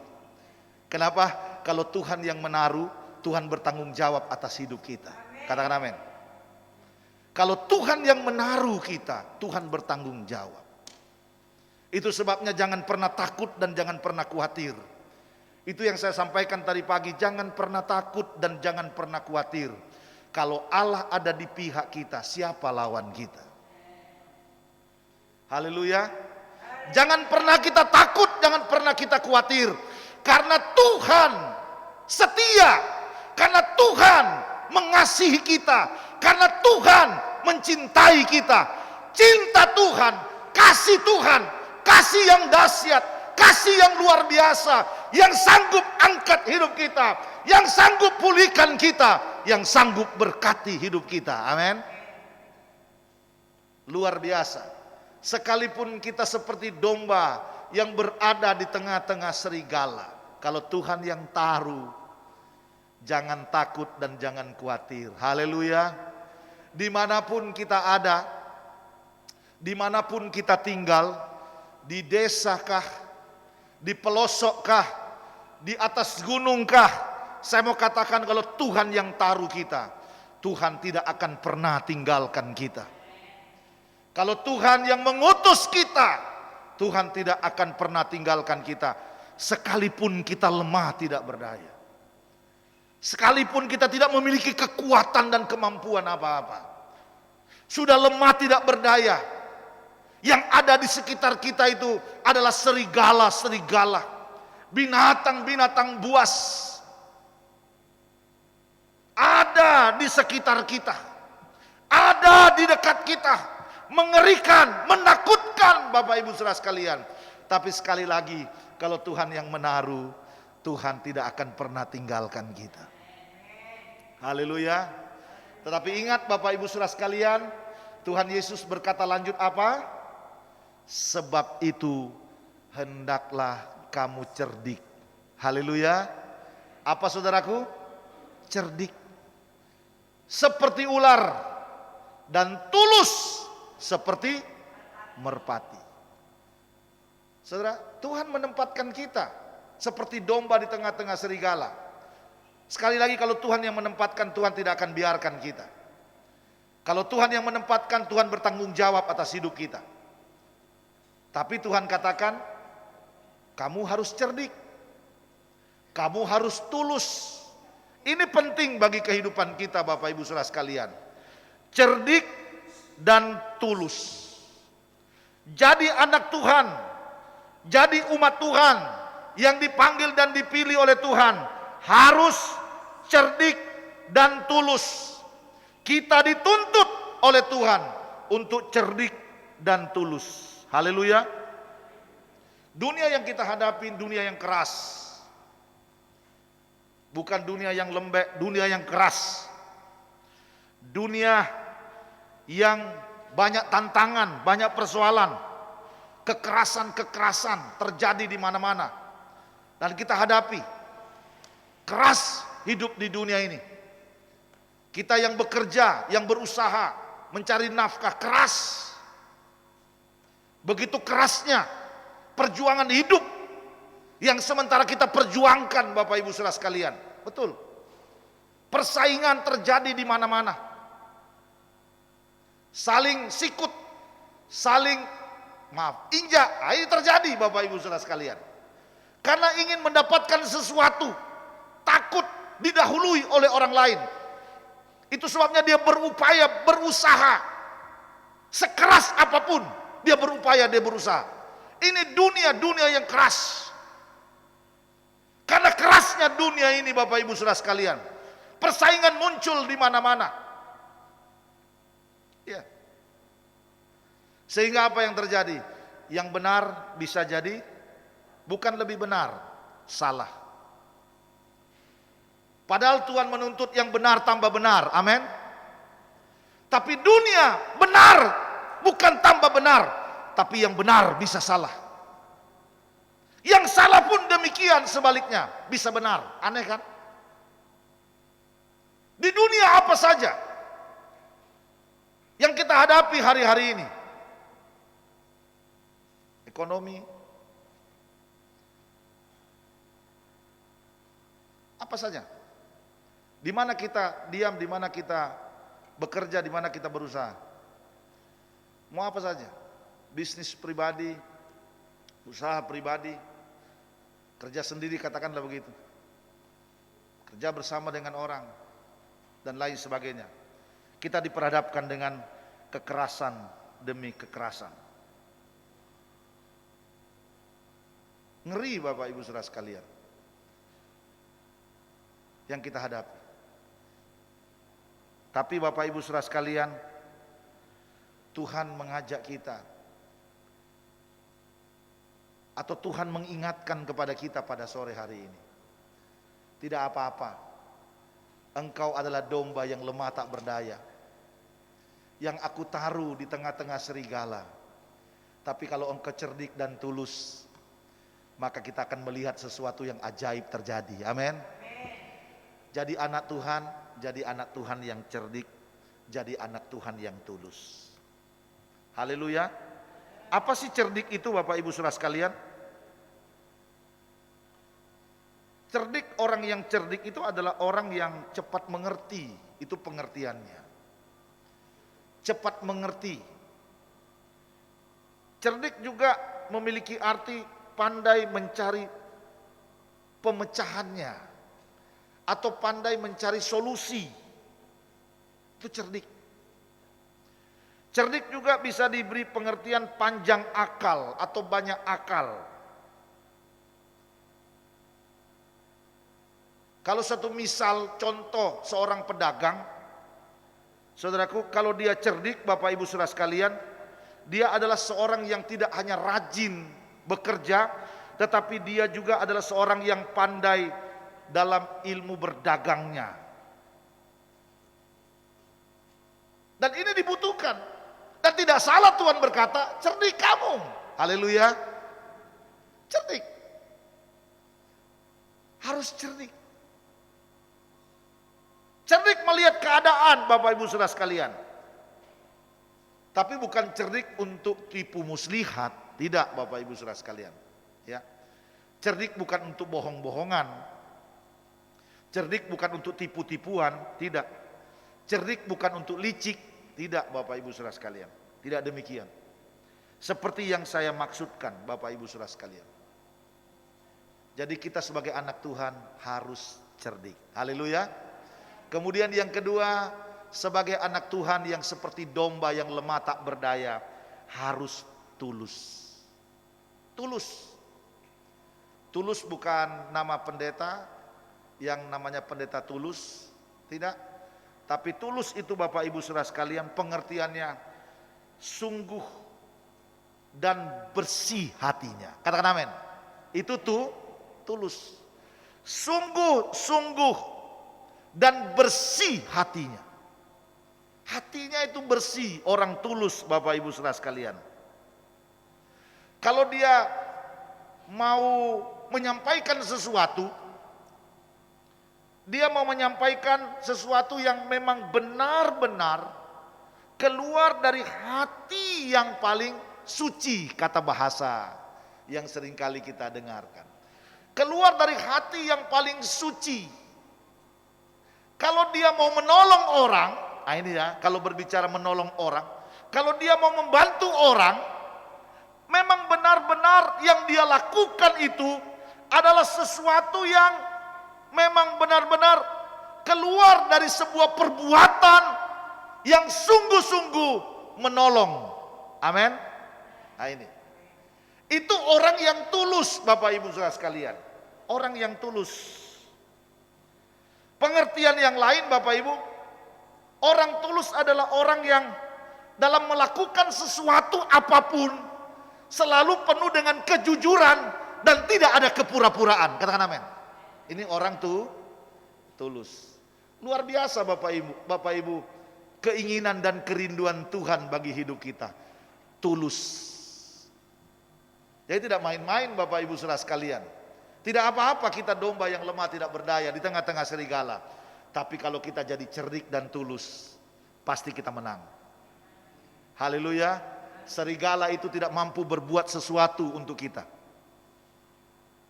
Kenapa? Kalau Tuhan yang menaruh, Tuhan bertanggung jawab atas hidup kita. Katakan amin. Kalau Tuhan yang menaruh kita, Tuhan bertanggung jawab. Itu sebabnya jangan pernah takut dan jangan pernah khawatir. Itu yang saya sampaikan tadi pagi, jangan pernah takut dan jangan pernah khawatir. Kalau Allah ada di pihak kita, siapa lawan kita? Haleluya. Jangan pernah kita takut, jangan pernah kita khawatir. Karena Tuhan setia, karena Tuhan mengasihi kita, karena Tuhan mencintai kita. Cinta Tuhan, kasih Tuhan, kasih yang dahsyat, kasih yang luar biasa, yang sanggup angkat hidup kita, yang sanggup pulihkan kita, yang sanggup berkati hidup kita. Amin. Luar biasa. Sekalipun kita seperti domba yang berada di tengah-tengah serigala, kalau Tuhan yang taruh, jangan takut dan jangan khawatir. Haleluya. Dimanapun kita ada, dimanapun kita tinggal, di desakah, di pelosokkah, di atas gunungkah, saya mau katakan kalau Tuhan yang taruh kita, Tuhan tidak akan pernah tinggalkan kita. Kalau Tuhan yang mengutus kita, Tuhan tidak akan pernah tinggalkan kita. Sekalipun kita lemah tidak berdaya, sekalipun kita tidak memiliki kekuatan dan kemampuan apa-apa, sudah lemah tidak berdaya, yang ada di sekitar kita itu adalah serigala-serigala, binatang-binatang buas, ada di sekitar kita, ada di dekat kita, mengerikan, menakutkan Bapak Ibu Saudara sekalian. Tapi sekali lagi, kalau Tuhan yang menaruh, Tuhan tidak akan pernah tinggalkan kita. Haleluya. Tetapi ingat Bapak Ibu Saudara sekalian, Tuhan Yesus berkata lanjut apa? Sebab itu hendaklah kamu cerdik. Haleluya. Apa saudaraku? Cerdik. Seperti ular dan tulus seperti merpati. Saudara, Tuhan menempatkan kita seperti domba di tengah-tengah serigala. Sekali lagi, kalau Tuhan yang menempatkan, Tuhan tidak akan biarkan kita. Kalau Tuhan yang menempatkan, Tuhan bertanggung jawab atas hidup kita. Tapi Tuhan katakan, kamu harus cerdik. Kamu harus tulus. Ini penting bagi kehidupan kita Bapak Ibu Saudara sekalian. Cerdik dan tulus. Jadi anak Tuhan, jadi umat Tuhan yang dipanggil dan dipilih oleh Tuhan harus cerdik dan tulus. Kita dituntut oleh Tuhan untuk cerdik dan tulus. Haleluya. Dunia yang kita hadapi dunia yang keras. Bukan dunia yang lembek, dunia yang keras. Dunia yang banyak tantangan, banyak persoalan. Kekerasan-kekerasan terjadi di mana-mana. Dan kita hadapi. Keras hidup di dunia ini. Kita yang bekerja, yang berusaha, mencari nafkah, keras. Begitu kerasnya perjuangan hidup yang sementara kita perjuangkan Bapak Ibu Saudara sekalian. Betul. Persaingan terjadi di mana-mana. Saling sikut, saling injak. Ini terjadi Bapak Ibu Saudara sekalian. Karena ingin mendapatkan sesuatu, takut didahului oleh orang lain. Itu sebabnya dia berupaya, berusaha. Sekeras apapun dia berupaya, dia berusaha. Ini dunia yang keras. Karena kerasnya dunia ini Bapak Ibu Saudara sekalian. Persaingan muncul di mana-mana. Ya. Sehingga apa yang terjadi? Yang benar bisa jadi bukan lebih benar, salah. Padahal Tuhan menuntut yang benar tambah benar. Amin. Tapi dunia benar bukan tambah benar, tapi yang benar bisa salah. Yang salah pun demikian sebaliknya bisa benar. Aneh kan? Di dunia apa saja yang kita hadapi hari-hari ini. Ekonomi. Apa saja. Di mana kita diam, di mana kita bekerja, di mana kita berusaha. Mau apa saja. Bisnis pribadi, usaha pribadi, kerja sendiri katakanlah begitu. Kerja bersama dengan orang dan lain sebagainya. Kita diperhadapkan dengan kekerasan demi kekerasan. Ngeri Bapak Ibu Saudara sekalian yang kita hadapi. Tapi Bapak Ibu Saudara sekalian, Tuhan mengajak kita, atau Tuhan mengingatkan kepada kita pada sore hari ini. Tidak apa-apa, engkau adalah domba yang lemah tak berdaya, yang aku taruh di tengah-tengah serigala. Tapi kalau engkau cerdik dan tulus, maka kita akan melihat sesuatu yang ajaib terjadi. Amin. Jadi anak Tuhan, jadi anak Tuhan yang cerdik, jadi anak Tuhan yang tulus. Haleluya. Apa sih cerdik itu Bapak Ibu Saudara sekalian? Cerdik, orang yang cerdik itu adalah orang yang cepat mengerti. Itu pengertiannya. Cepat mengerti. Cerdik juga memiliki arti pandai mencari pemecahannya, atau pandai mencari solusi. Itu cerdik. Cerdik juga bisa diberi pengertian panjang akal atau banyak akal. Kalau satu misal contoh seorang pedagang, saudaraku, kalau dia cerdik Bapak Ibu Saudara sekalian, dia adalah seorang yang tidak hanya rajin bekerja, tetapi dia juga adalah seorang yang pandai dalam ilmu berdagangnya. Dan ini dibutuhkan. Dan tidak salah Tuhan berkata, cerdik kamu. Haleluya. Cerdik. Harus cerdik. Cerdik melihat keadaan Bapak Ibu Saudara sekalian. Tapi bukan cerdik untuk tipu muslihat. Tidak Bapak Ibu Saudara sekalian. Ya. Cerdik bukan untuk bohong-bohongan. Cerdik bukan untuk tipu-tipuan. Tidak. Cerdik bukan untuk licik. Tidak Bapak Ibu Saudara sekalian. Tidak demikian. Seperti yang saya maksudkan Bapak Ibu Saudara sekalian. Jadi kita sebagai anak Tuhan harus cerdik. Haleluya. Kemudian yang kedua, sebagai anak Tuhan yang seperti domba yang lemah tak berdaya, harus tulus. Tulus. Tulus bukan nama pendeta yang namanya pendeta tulus, tidak. Tapi tulus itu Bapak Ibu Saudara sekalian pengertiannya sungguh dan bersih hatinya. Katakan amin. Itu tuh tulus. Sungguh dan bersih hatinya. Hatinya itu bersih, orang tulus Bapak Ibu Saudara sekalian. Kalau dia mau menyampaikan sesuatu, dia mau menyampaikan sesuatu yang memang benar-benar keluar dari hati yang paling suci, kata bahasa yang seringkali kita dengarkan. Keluar dari hati yang paling suci. Kalau dia mau menolong orang, nah ini ya, kalau berbicara menolong orang, kalau dia mau membantu orang, memang benar-benar yang dia lakukan itu adalah sesuatu yang memang benar-benar keluar dari sebuah perbuatan yang sungguh-sungguh menolong. Amin. Nah ini. Itu orang yang tulus Bapak Ibu Saudara sekalian. Orang yang tulus. Pengertian yang lain Bapak Ibu, orang tulus adalah orang yang dalam melakukan sesuatu apapun selalu penuh dengan kejujuran dan tidak ada kepura-puraan. Katakan amin. Ini orang tuh tulus. Luar biasa Bapak Ibu, keinginan dan kerinduan Tuhan bagi hidup kita. Tulus. Jadi tidak main-main Bapak Ibu Saudara sekalian. Tidak apa-apa kita domba yang lemah tidak berdaya di tengah-tengah serigala. Tapi kalau kita jadi cerdik dan tulus, pasti kita menang. Haleluya. Serigala itu tidak mampu berbuat sesuatu untuk kita.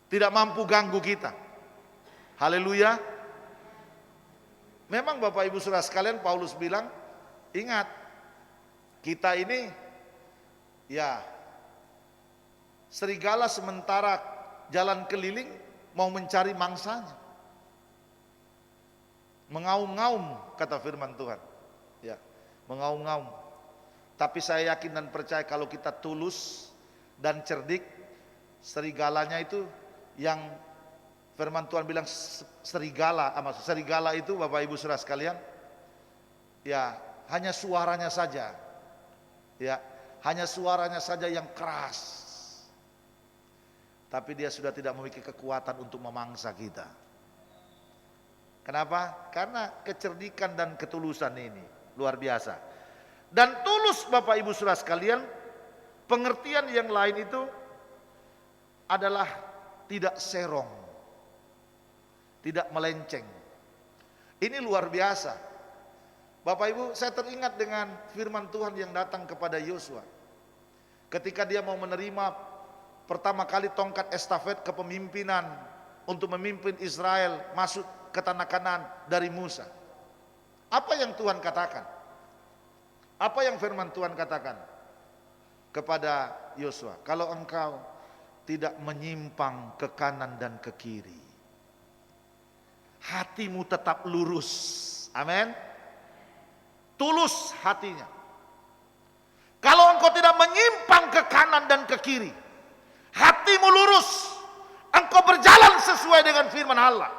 Tidak mampu ganggu kita. Haleluya. Memang Bapak Ibu Saudara sekalian, Paulus bilang, ingat, kita ini ya serigala sementara jalan keliling mau mencari mangsanya. Mengaum-ngaum kata firman Tuhan. Ya, mengaum-ngaum. Tapi saya yakin dan percaya kalau kita tulus dan cerdik, serigalanya itu yang firman Tuhan bilang serigala, serigala itu Bapak Ibu Saudara sekalian, ya hanya suaranya saja, ya hanya suaranya saja yang keras, tapi dia sudah tidak memiliki kekuatan untuk memangsa kita. Kenapa? Karena kecerdikan dan ketulusan ini luar biasa. Dan tulus Bapak Ibu Saudara sekalian, pengertian yang lain itu adalah tidak serong, tidak melenceng. Ini luar biasa. Bapak Ibu, saya teringat dengan firman Tuhan yang datang kepada Yosua. Ketika dia mau menerima pertama kali tongkat estafet kepemimpinan untuk memimpin Israel masuk ke tanah Kanaan dari Musa. Apa yang Tuhan katakan? Apa yang firman Tuhan katakan kepada Yosua? Kalau engkau tidak menyimpang ke kanan dan ke kiri, hatimu tetap lurus. Amin. Tulus hatinya. Kalau engkau tidak menyimpang ke kanan dan ke kiri, hatimu lurus, engkau berjalan sesuai dengan firman Allah,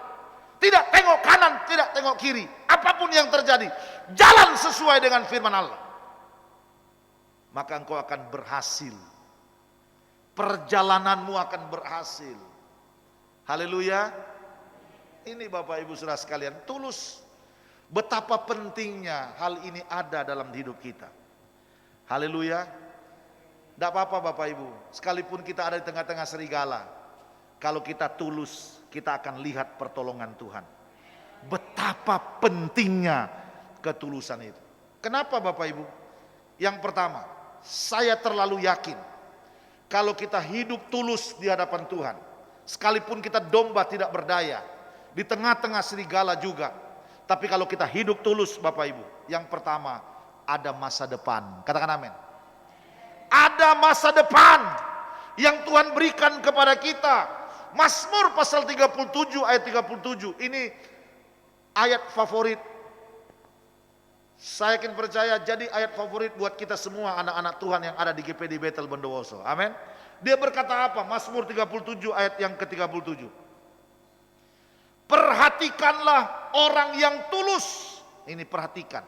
tidak tengok kanan, tidak tengok kiri, apapun yang terjadi, jalan sesuai dengan firman Allah, maka engkau akan berhasil. Perjalananmu akan berhasil. Haleluya. Ini Bapak Ibu Saudara sekalian, tulus. Betapa pentingnya hal ini ada dalam hidup kita. Haleluya. Tidak apa-apa Bapak Ibu, sekalipun kita ada di tengah-tengah serigala, kalau kita tulus, kita akan lihat pertolongan Tuhan. Betapa pentingnya ketulusan itu. Kenapa Bapak Ibu? Yang pertama, saya terlalu yakin kalau kita hidup tulus di hadapan Tuhan, sekalipun kita domba tidak berdaya, di tengah-tengah serigala juga, tapi kalau kita hidup tulus Bapak Ibu, yang pertama ada masa depan. Katakan amin. Ada masa depan yang Tuhan berikan kepada kita. Mazmur pasal 37 ayat 37. Ini ayat favorit. Saya yakin percaya jadi ayat favorit buat kita semua anak-anak Tuhan yang ada di GPD Bethel Bondowoso. Amin. Dia berkata apa? Mazmur 37 ayat yang ke-37. Perhatikanlah orang yang tulus. Ini perhatikan.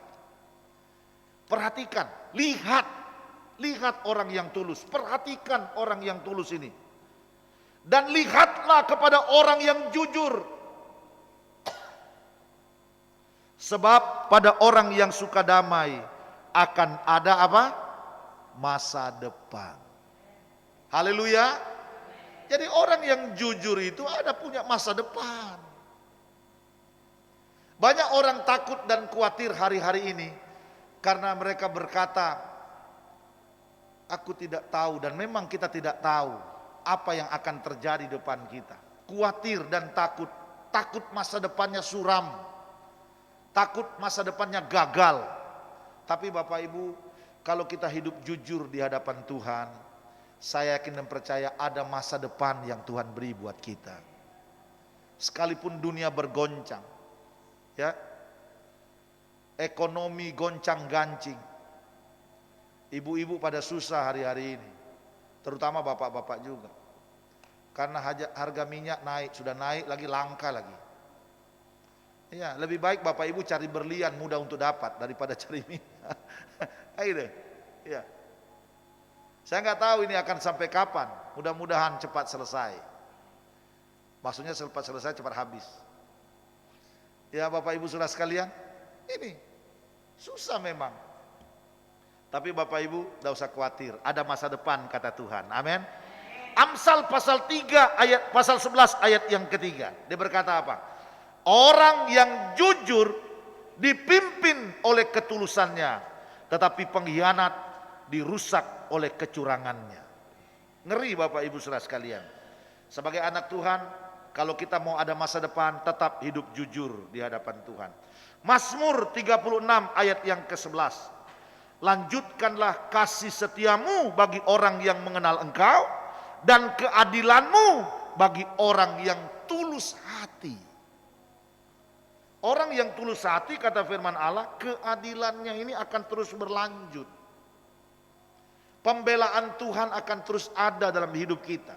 Perhatikan, lihat orang yang tulus. Perhatikan orang yang tulus ini. Dan lihatlah kepada orang yang jujur. Sebab pada orang yang suka damai akan ada apa? Masa depan. Haleluya. Jadi orang yang jujur itu ada punya masa depan. Banyak orang takut dan khawatir hari-hari ini karena mereka berkata, aku tidak tahu, dan memang kita tidak tahu apa yang akan terjadi depan kita. Khawatir dan takut, takut masa depannya suram, takut masa depannya gagal. Tapi Bapak Ibu, kalau kita hidup jujur di hadapan Tuhan, saya yakin dan percaya ada masa depan yang Tuhan beri buat kita. Sekalipun dunia bergoncang, ya, ekonomi goncang-gancing, ibu-ibu pada susah hari-hari ini, terutama bapak-bapak juga, karena harga minyak naik, sudah naik lagi, langka lagi. Ya, lebih baik bapak ibu cari berlian, mudah untuk dapat daripada cari minyak. Ayo, ya. Saya nggak tahu ini akan sampai kapan. Mudah-mudahan cepat selesai. Maksudnya cepat selesai, cepat habis. Ya Bapak Ibu Saudara sekalian, ini susah memang. Tapi Bapak Ibu tidak usah khawatir, ada masa depan kata Tuhan. Amin. Amsal pasal 3 ayat pasal 11 ayat yang ketiga. Dia berkata apa? Orang yang jujur dipimpin oleh ketulusannya, tetapi pengkhianat dirusak oleh kecurangannya. Ngeri Bapak Ibu Saudara sekalian. Sebagai anak Tuhan, kalau kita mau ada masa depan, tetap hidup jujur di hadapan Tuhan. Mazmur 36 ayat yang ke-11. Lanjutkanlah kasih setiamu bagi orang yang mengenal Engkau, dan keadilanmu bagi orang yang tulus hati. Orang yang tulus hati, kata firman Allah, keadilannya ini akan terus berlanjut. Pembelaan Tuhan akan terus ada dalam hidup kita.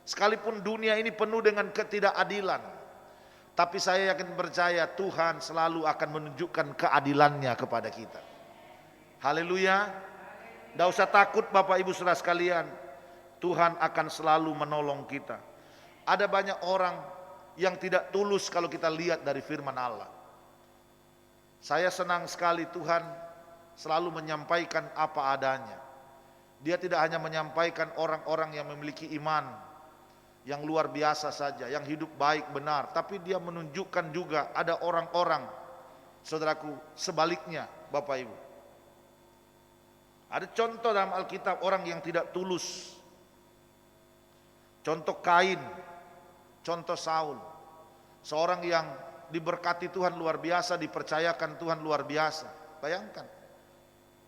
Sekalipun dunia ini penuh dengan ketidakadilan, tapi saya yakin percaya Tuhan selalu akan menunjukkan keadilannya kepada kita. Haleluya. Tidak usah takut Bapak Ibu Saudara sekalian, Tuhan akan selalu menolong kita. Ada banyak orang yang tidak tulus kalau kita lihat dari firman Allah. Saya senang sekali Tuhan selalu menyampaikan apa adanya. Dia tidak hanya menyampaikan orang-orang yang memiliki iman yang luar biasa saja, yang hidup baik benar, tapi dia menunjukkan juga ada orang-orang, saudaraku, sebaliknya Bapak Ibu. Ada contoh dalam Alkitab orang yang tidak tulus. Contoh Kain, contoh Saul. Seorang yang diberkati Tuhan luar biasa, dipercayakan Tuhan luar biasa. Bayangkan,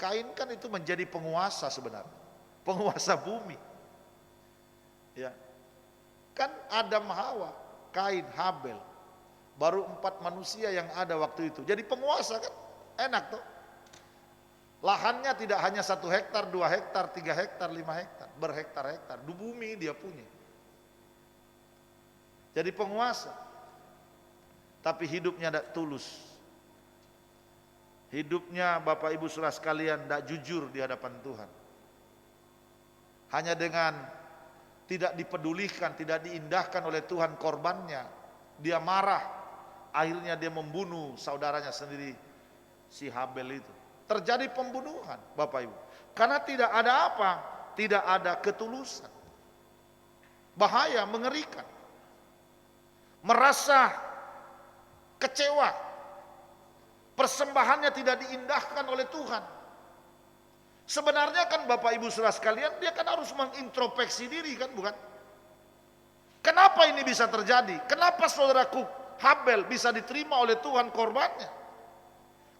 Kain kan itu menjadi penguasa sebenarnya, penguasa bumi. Ya. Kan Adam Hawa, Kain, Habel, baru 4 manusia yang ada waktu itu. Jadi penguasa kan, enak tuh. Lahannya tidak hanya 1 hektar, 2 hektar, 3 hektar, 5 hektar, berhektar-hektar. Di bumi dia punya. Jadi penguasa. Tapi hidupnya tidak tulus. Hidupnya Bapak Ibu Saudara sekalian tidak jujur di hadapan Tuhan. Hanya dengan tidak dipedulikan, tidak diindahkan oleh Tuhan korbannya, dia marah. Akhirnya dia membunuh saudaranya sendiri, si Habel itu. Terjadi pembunuhan Bapak Ibu. Karena tidak ada apa? Tidak ada ketulusan. Bahaya, mengerikan. Merasa kecewa. Persembahannya tidak diindahkan oleh Tuhan. Sebenarnya kan Bapak Ibu Saudara sekalian, dia kan harus mengintrospeksi diri kan, bukan? Kenapa ini bisa terjadi? Kenapa saudaraku Habel bisa diterima oleh Tuhan korbannya?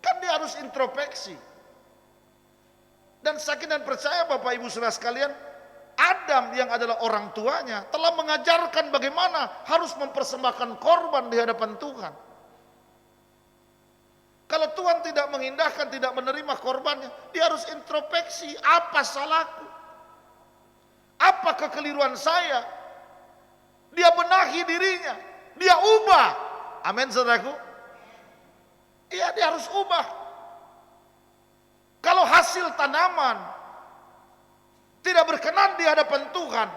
Kan dia harus introspeksi. Dan saya yakin dan percaya Bapak Ibu Saudara sekalian, Adam yang adalah orang tuanya telah mengajarkan bagaimana harus mempersembahkan korban di hadapan Tuhan. Kalau Tuhan tidak mengindahkan, tidak menerima korbannya, dia harus introspeksi, apa salahku? Apa kekeliruan saya? Dia benahi dirinya, dia ubah. Amin saudaraku. Iya, dia harus ubah. Kalau hasil tanaman tidak berkenan di hadapan Tuhan,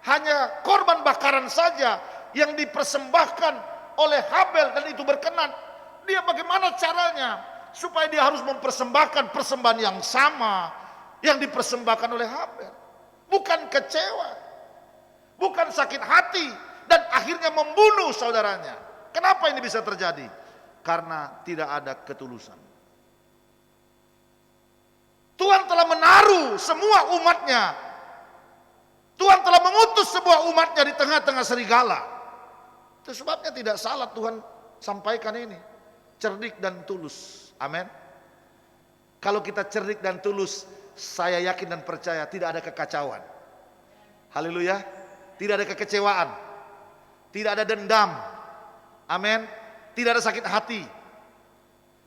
hanya korban bakaran saja yang dipersembahkan oleh Habel dan itu berkenan, dia bagaimana caranya supaya dia harus mempersembahkan persembahan yang sama yang dipersembahkan oleh Habel? Bukan kecewa, bukan sakit hati dan akhirnya membunuh saudaranya. Kenapa ini bisa terjadi? Karena tidak ada ketulusan. Tuhan telah menaruh semua umatnya. Tuhan telah mengutus sebuah umatnya di tengah-tengah serigala. Itu sebabnya tidak salah Tuhan sampaikan ini. Cerdik dan tulus. Amin. Kalau kita cerdik dan tulus, saya yakin dan percaya tidak ada kekacauan. Haleluya. Tidak ada kekecewaan. Tidak ada dendam. Amin. Tidak ada sakit hati.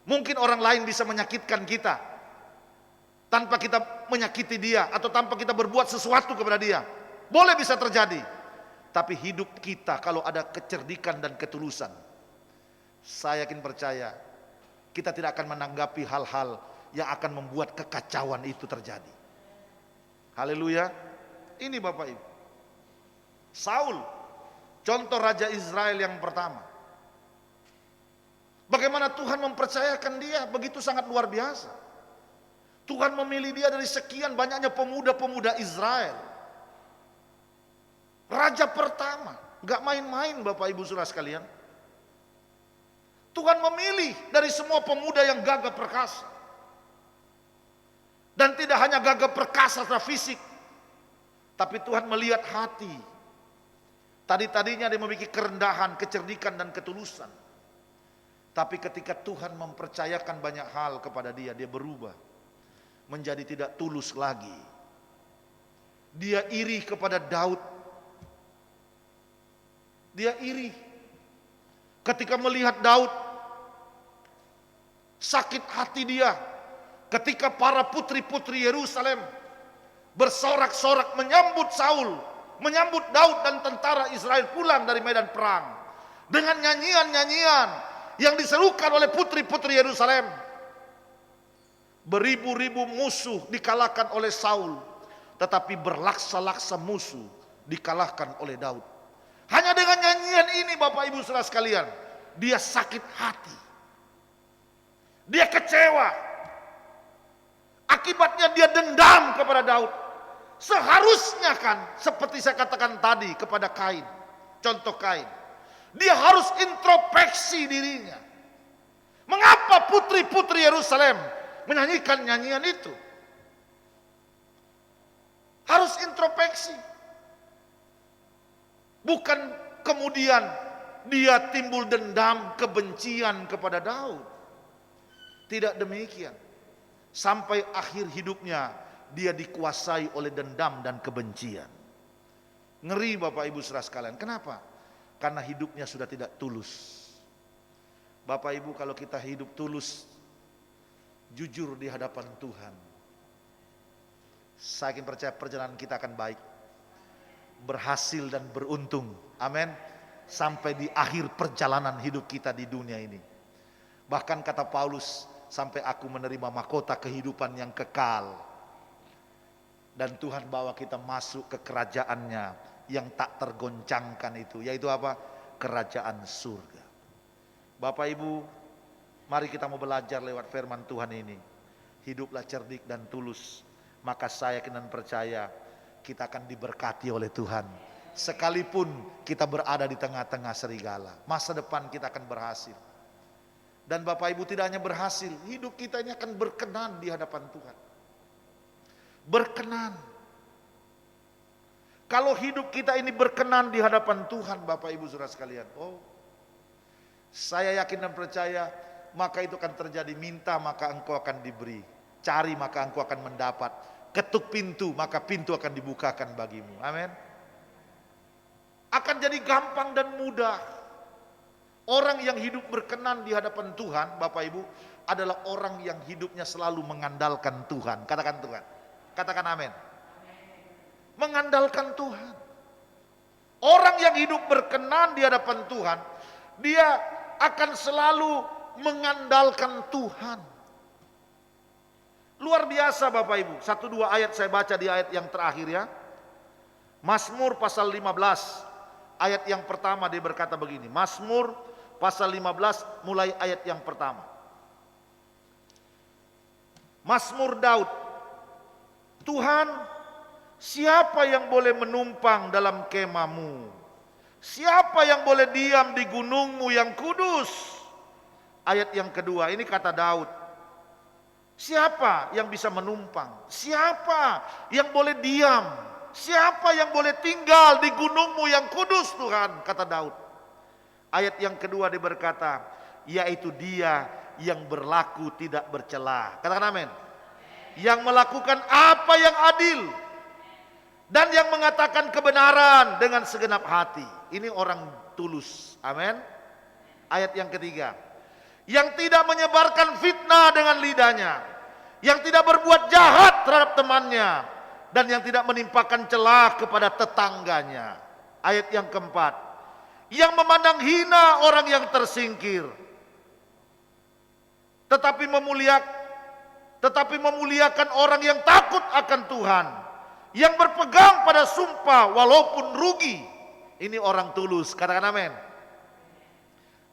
Mungkin orang lain bisa menyakitkan kita tanpa kita menyakiti dia atau tanpa kita berbuat sesuatu kepada dia. Boleh bisa terjadi. Tapi hidup kita kalau ada kecerdikan dan ketulusan, saya yakin percaya kita tidak akan menanggapi hal-hal yang akan membuat kekacauan itu terjadi. Haleluya. Ini Bapak Ibu, Saul, contoh Raja Israel yang pertama. Bagaimana Tuhan mempercayakan dia begitu sangat luar biasa. Tuhan memilih dia dari sekian banyaknya pemuda-pemuda Israel. Raja pertama, gak main-main Bapak Ibu Saudara sekalian. Tuhan memilih dari semua pemuda yang gagah perkasa. Dan tidak hanya gagah perkasa secara fisik, tapi Tuhan melihat hati. Tadinya dia memiliki kerendahan, kecerdikan dan ketulusan. Tapi ketika Tuhan mempercayakan banyak hal kepada dia, dia berubah menjadi tidak tulus lagi. Dia iri kepada Daud. Dia iri ketika melihat Daud. Sakit hati dia ketika para putri-putri Yerusalem bersorak-sorak menyambut Saul, menyambut Daud dan tentara Israel pulang dari medan perang dengan nyanyian-nyanyian yang diserukan oleh putri-putri Yerusalem. Beribu-ribu musuh dikalahkan oleh Saul, tetapi berlaksa-laksa musuh dikalahkan oleh Daud. Hanya dengan nyanyian ini Bapak Ibu Saudara sekalian, dia sakit hati. Dia kecewa. Akibatnya dia dendam kepada Daud. Seharusnya kan seperti saya katakan tadi kepada Kain, contoh Kain, dia harus introspeksi dirinya. Mengapa putri-putri Yerusalem menyanyikan nyanyian itu? Harus introspeksi. Bukan kemudian dia timbul dendam, kebencian kepada Daud. Tidak demikian. Sampai akhir hidupnya dia dikuasai oleh dendam dan kebencian. Ngeri Bapak Ibu Saudara sekalian. Kenapa? Karena hidupnya sudah tidak tulus. Bapak Ibu, kalau kita hidup tulus, jujur di hadapan Tuhan, saya yakin percaya perjalanan kita akan baik, berhasil dan beruntung. Amin. Sampai di akhir perjalanan hidup kita di dunia ini. Bahkan kata Paulus, sampai aku menerima mahkota kehidupan yang kekal. Dan Tuhan bawa kita masuk ke kerajaannya yang tak tergoncangkan itu. Yaitu apa? Kerajaan surga. Bapak Ibu, mari kita mau belajar lewat firman Tuhan ini. Hiduplah cerdik dan tulus. Maka saya yakin dan percaya kita akan diberkati oleh Tuhan. Sekalipun kita berada di tengah-tengah serigala, masa depan kita akan berhasil. Dan Bapak Ibu, tidak hanya berhasil, hidup kita ini akan berkenan di hadapan Tuhan. Berkenan. Kalau hidup kita ini berkenan di hadapan Tuhan Bapak Ibu Saudara sekalian, saya yakin dan percaya maka itu akan terjadi. Minta maka engkau akan diberi. Cari maka engkau akan mendapat. Ketuk pintu maka pintu akan dibukakan bagimu. Amin. Akan jadi gampang dan mudah. Orang yang hidup berkenan di hadapan Tuhan, Bapak Ibu, adalah orang yang hidupnya selalu mengandalkan Tuhan. Katakan Tuhan. Katakan amin. Mengandalkan Tuhan. Orang yang hidup berkenan di hadapan Tuhan, dia akan selalu mengandalkan Tuhan. Luar biasa Bapak Ibu. 1-2 ayat saya baca di ayat yang terakhir ya. Mazmur pasal 15 ayat yang pertama dia berkata begini. Mazmur pasal 15 mulai ayat yang pertama. Mazmur Daud. Tuhan, siapa yang boleh menumpang dalam kemah-Mu? Siapa yang boleh diam di gunung-Mu yang kudus? Ayat yang kedua, ini kata Daud. Siapa yang bisa menumpang? Siapa yang boleh diam? Siapa yang boleh tinggal di gunung-Mu yang kudus Tuhan? Kata Daud. Ayat yang kedua dia berkata, yaitu dia yang berlaku tidak bercela. Katakan amin. Yang melakukan apa yang adil dan yang mengatakan kebenaran dengan segenap hati. Ini orang tulus. Amin. Ayat yang ketiga, yang tidak menyebarkan fitnah dengan lidahnya, yang tidak berbuat jahat terhadap temannya, dan yang tidak menimpakan celah kepada tetangganya. Ayat yang keempat, yang memandang hina orang yang tersingkir, tetapi memuliakan orang yang takut akan Tuhan, yang berpegang pada sumpah walaupun rugi. Ini orang tulus. Katakan amin.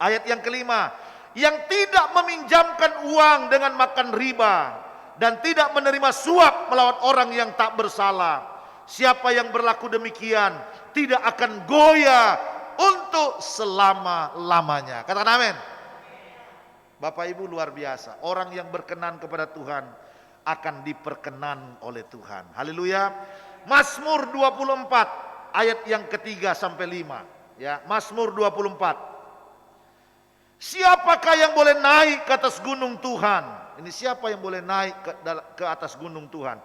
Ayat yang kelima, yang tidak meminjamkan uang dengan makan riba dan tidak menerima suap melawan orang yang tak bersalah. Siapa yang berlaku demikian tidak akan goyah untuk selama-lamanya. Katakan amin. Bapak Ibu, luar biasa. Orang yang berkenan kepada Tuhan akan diperkenan oleh Tuhan. Haleluya. Mazmur 24 ayat yang ketiga sampai 5. Ya, Mazmur 24. Siapakah yang boleh naik ke atas gunung Tuhan? Ini siapa yang boleh naik ke atas gunung Tuhan?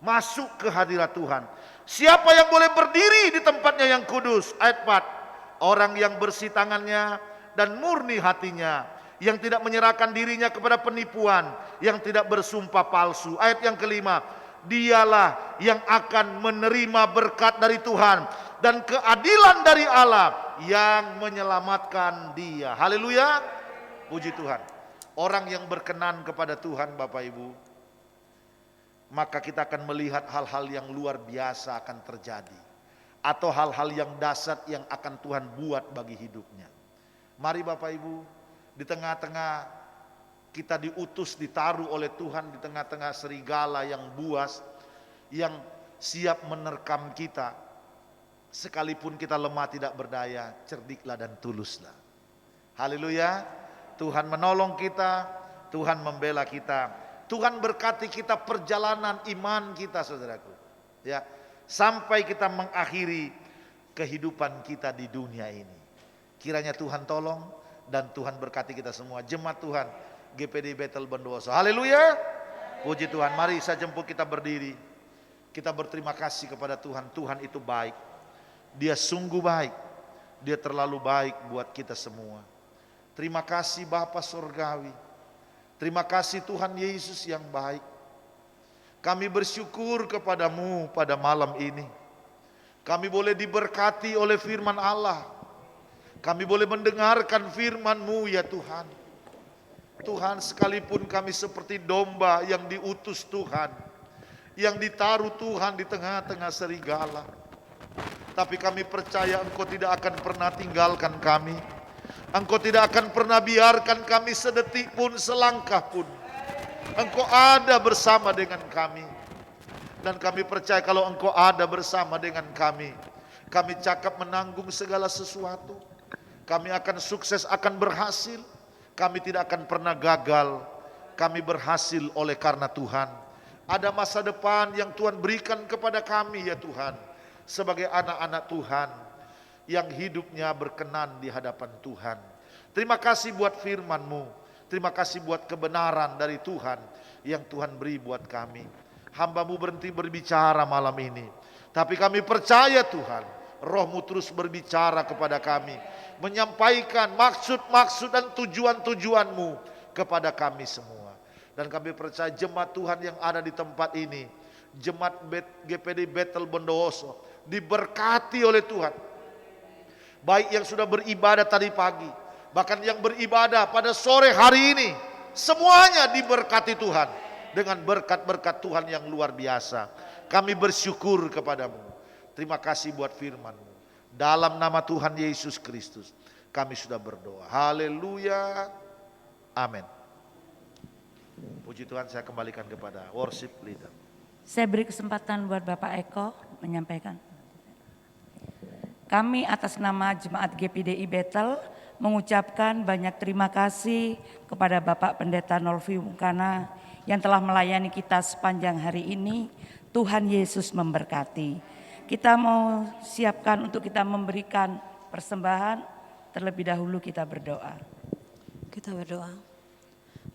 Masuk ke hadirat Tuhan. Siapa yang boleh berdiri di tempatnya yang kudus? Ayat 4. Orang yang bersih tangannya dan murni hatinya, yang tidak menyerahkan dirinya kepada penipuan, yang tidak bersumpah palsu. Ayat yang kelima, dialah yang akan menerima berkat dari Tuhan dan keadilan dari Allah yang menyelamatkan dia. Haleluya. Puji Tuhan. Orang yang berkenan kepada Tuhan Bapak Ibu, maka kita akan melihat hal-hal yang luar biasa akan terjadi, atau hal-hal yang dahsyat yang akan Tuhan buat bagi hidupnya. Mari Bapak Ibu, di tengah-tengah kita diutus, ditaruh oleh Tuhan di tengah-tengah serigala yang buas, yang siap menerkam kita. Sekalipun kita lemah tidak berdaya, cerdiklah dan tuluslah. Haleluya. Tuhan menolong kita, Tuhan membela kita, Tuhan berkati kita perjalanan iman kita saudaraku. Ya, sampai kita mengakhiri kehidupan kita di dunia ini. Kiranya Tuhan tolong dan Tuhan berkati kita semua. Jemaat Tuhan GPD Bethel Bondowoso. Haleluya. Puji Tuhan. Mari saya jemput kita berdiri. Kita berterima kasih kepada Tuhan. Tuhan itu baik. Dia sungguh baik. Dia terlalu baik buat kita semua. Terima kasih Bapa Surgawi. Terima kasih Tuhan Yesus yang baik. Kami bersyukur kepadamu pada malam ini. Kami boleh diberkati oleh firman Allah. Kami boleh mendengarkan firman-Mu ya Tuhan. Tuhan, sekalipun kami seperti domba yang diutus Tuhan, yang ditaruh Tuhan di tengah-tengah serigala, tapi kami percaya Engkau tidak akan pernah tinggalkan kami. Engkau tidak akan pernah biarkan kami sedetik pun, selangkah pun. Engkau ada bersama dengan kami. Dan kami percaya kalau Engkau ada bersama dengan kami cakap menanggung segala sesuatu. Kami akan sukses, akan berhasil. Kami tidak akan pernah gagal. Kami berhasil oleh karena Tuhan. Ada masa depan yang Tuhan berikan kepada kami ya Tuhan. Sebagai anak-anak Tuhan yang hidupnya berkenan di hadapan Tuhan. Terima kasih buat firman-Mu. Terima kasih buat kebenaran dari Tuhan yang Tuhan beri buat kami. Hamba-Mu berhenti berbicara malam ini, tapi kami percaya Tuhan, Roh-Mu terus berbicara kepada kami, menyampaikan maksud-maksud dan tujuan-tujuan-Mu kepada kami semua. Dan kami percaya jemaat Tuhan yang ada di tempat ini, jemaat GPD Bethel Bondowoso, diberkati oleh Tuhan. Baik yang sudah beribadah tadi pagi, bahkan yang beribadah pada sore hari ini, semuanya diberkati Tuhan dengan berkat-berkat Tuhan yang luar biasa. Kami bersyukur kepadamu. Terima kasih buat firman-Mu. Dalam nama Tuhan Yesus Kristus kami sudah berdoa. Haleluya. Amin. Puji Tuhan, saya kembalikan kepada worship leader. Saya beri kesempatan buat Bapak Eko menyampaikan. Kami atas nama Jemaat GPDI Bethel mengucapkan banyak terima kasih kepada Bapak Pendeta Nolvi Mukana yang telah melayani kita sepanjang hari ini. Tuhan Yesus memberkati. Kita mau siapkan untuk kita memberikan persembahan. Terlebih dahulu kita berdoa. Kita berdoa.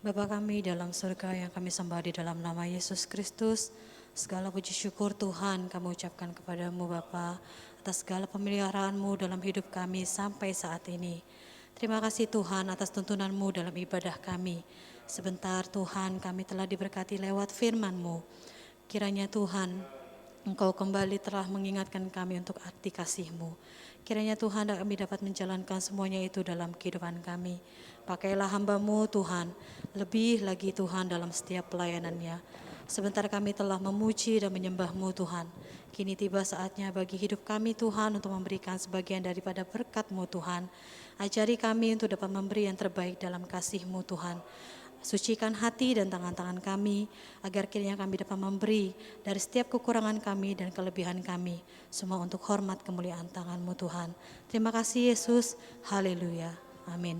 Bapa kami dalam surga yang kami sembah di dalam nama Yesus Kristus, segala puji syukur Tuhan kami ucapkan kepadamu Bapa atas segala pemeliharaan-Mu dalam hidup kami sampai saat ini. Terima kasih Tuhan atas tuntunan-Mu dalam ibadah kami. Sebentar Tuhan kami telah diberkati lewat firman-Mu. Kiranya Tuhan Engkau kembali telah mengingatkan kami untuk arti kasih-Mu. Kiranya Tuhan kami dapat menjalankan semuanya itu dalam kehidupan kami. Pakailah hamba-Mu Tuhan, lebih lagi Tuhan dalam setiap pelayanannya. Sebentar kami telah memuji dan menyembah-Mu Tuhan. Kini tiba saatnya bagi hidup kami Tuhan untuk memberikan sebagian daripada berkat-Mu Tuhan. Ajari kami untuk dapat memberi yang terbaik dalam kasih-Mu Tuhan. Sucikan hati dan tangan-tangan kami, agar kiranya kami dapat memberi dari setiap kekurangan kami dan kelebihan kami. Semua untuk hormat kemuliaan tangan-Mu Tuhan. Terima kasih Yesus, haleluya, amin.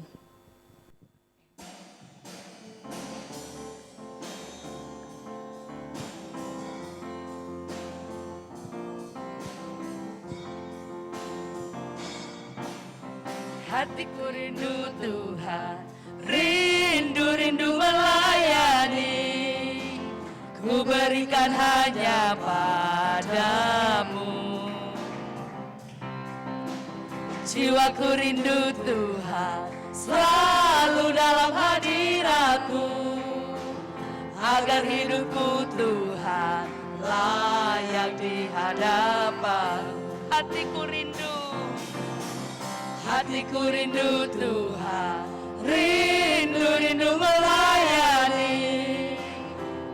Hatiku rindu Tuhan, rindu-rindu melayani. Ku berikan hanya padamu. Jiwaku rindu Tuhan, selalu dalam hadirat-Mu. Agar hidupku Tuhan layak di hadapan. Hatiku rindu. Hatiku rindu Tuhan, rindu-rindu melayani.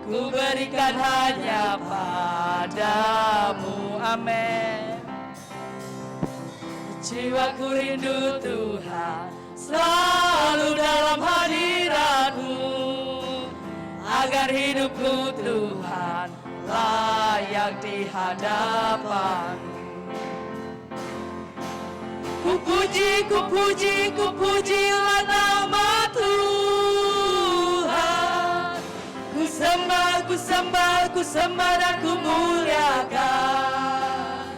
Ku berikan hanya padamu, amin. Jiwaku rindu Tuhan, selalu dalam hadirat-Mu. Agar hidupku Tuhan layak di hadapan. Ku pujilah nama Tuhan. Ku sembah dan ku muliakan.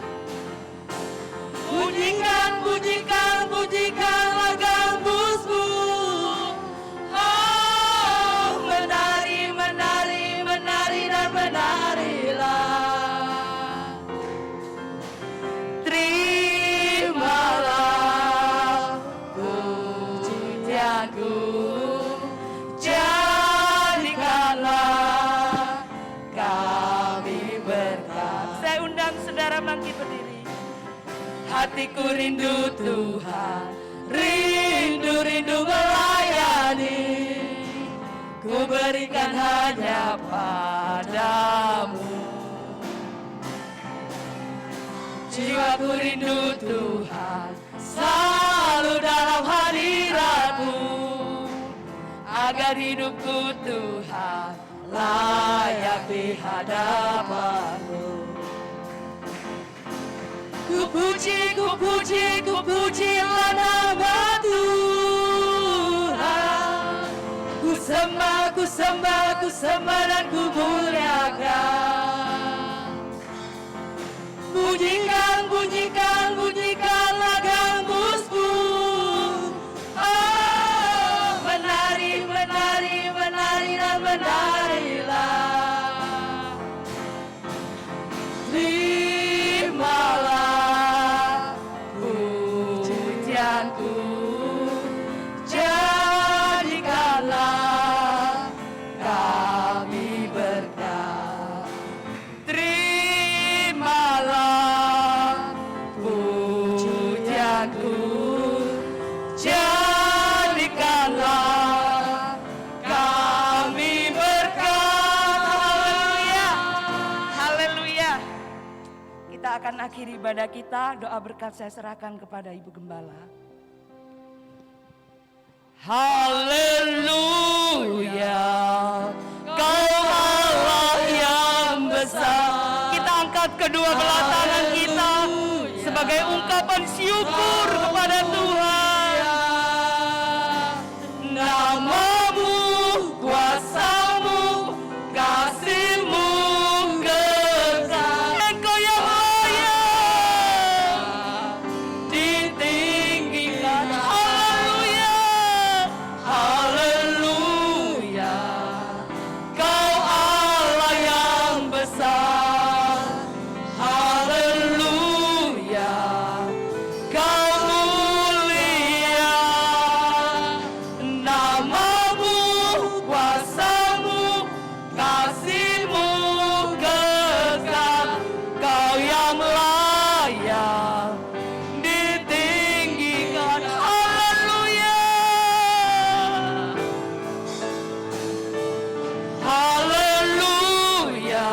Pujikan lagam-Mu. Oh, menari dan menarilah. Terimalah pujianku, jadikanlah kami berkat. Saya undang saudara bangkit berdiri. Hatiku rindu Tuhan, rindu-rindu melayani. Ku berikan hanya padamu. Jiwaku rindu Tuhan, selalu dalam hadirat-Mu. Agar hidupku Tuhan layak di hadapan-Mu. Ku pujilah nama Tuhan. Ku sembah dan ku muliakan. Bunyikan lagam-Mu. Oh, menari mengakhiri ibadah kita, doa berkat saya serahkan kepada Ibu Gembala. Haleluya, Kau Allah yang besar. Kita angkat kedua belah tangan kita sebagai ungkapan syukur kepada Tuhan. Namamu, kuasamu, kasih-Mu kekal. Engkau yang layak ditinggikan. Haleluya, haleluya. Kau Allah yang besar. Haleluya, Kau mulia. Namamu, kuasamu, kasih-Mu kekal. Kau yang layak ditinggikan. Haleluya, haleluya.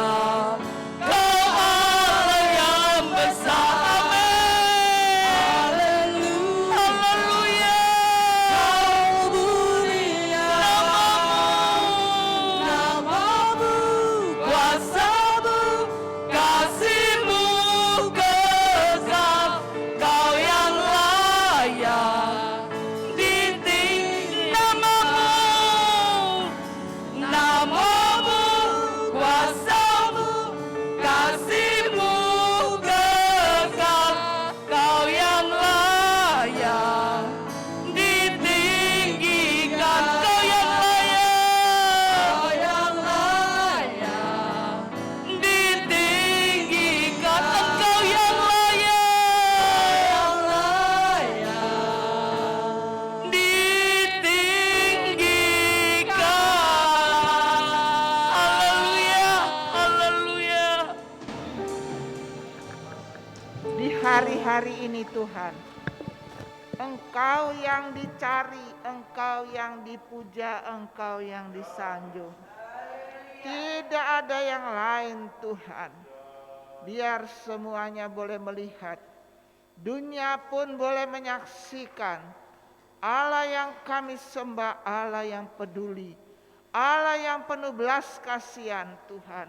Kau Allah yang besar. Amin. Haleluya. Kau mulia. Namamu, kuasamu, kasih-Mu kekal. Kau yang layak ditinggikan. Namamu, kuasamu, kasih-Mu kekal. Kau yang layak ditinggikan. Kau yang layak ditinggikan. Engkau yang layak ditinggikan. Haleluya, haleluya. Di hari-hari ini Tuhan, Engkau yang dicari, Engkau yang dipuja, Engkau yang disanjung. Tidak ada yang lain Tuhan. Biar semuanya boleh melihat, dunia pun boleh menyaksikan Allah yang kami sembah, Allah yang peduli, Allah yang penuh belas kasihan Tuhan,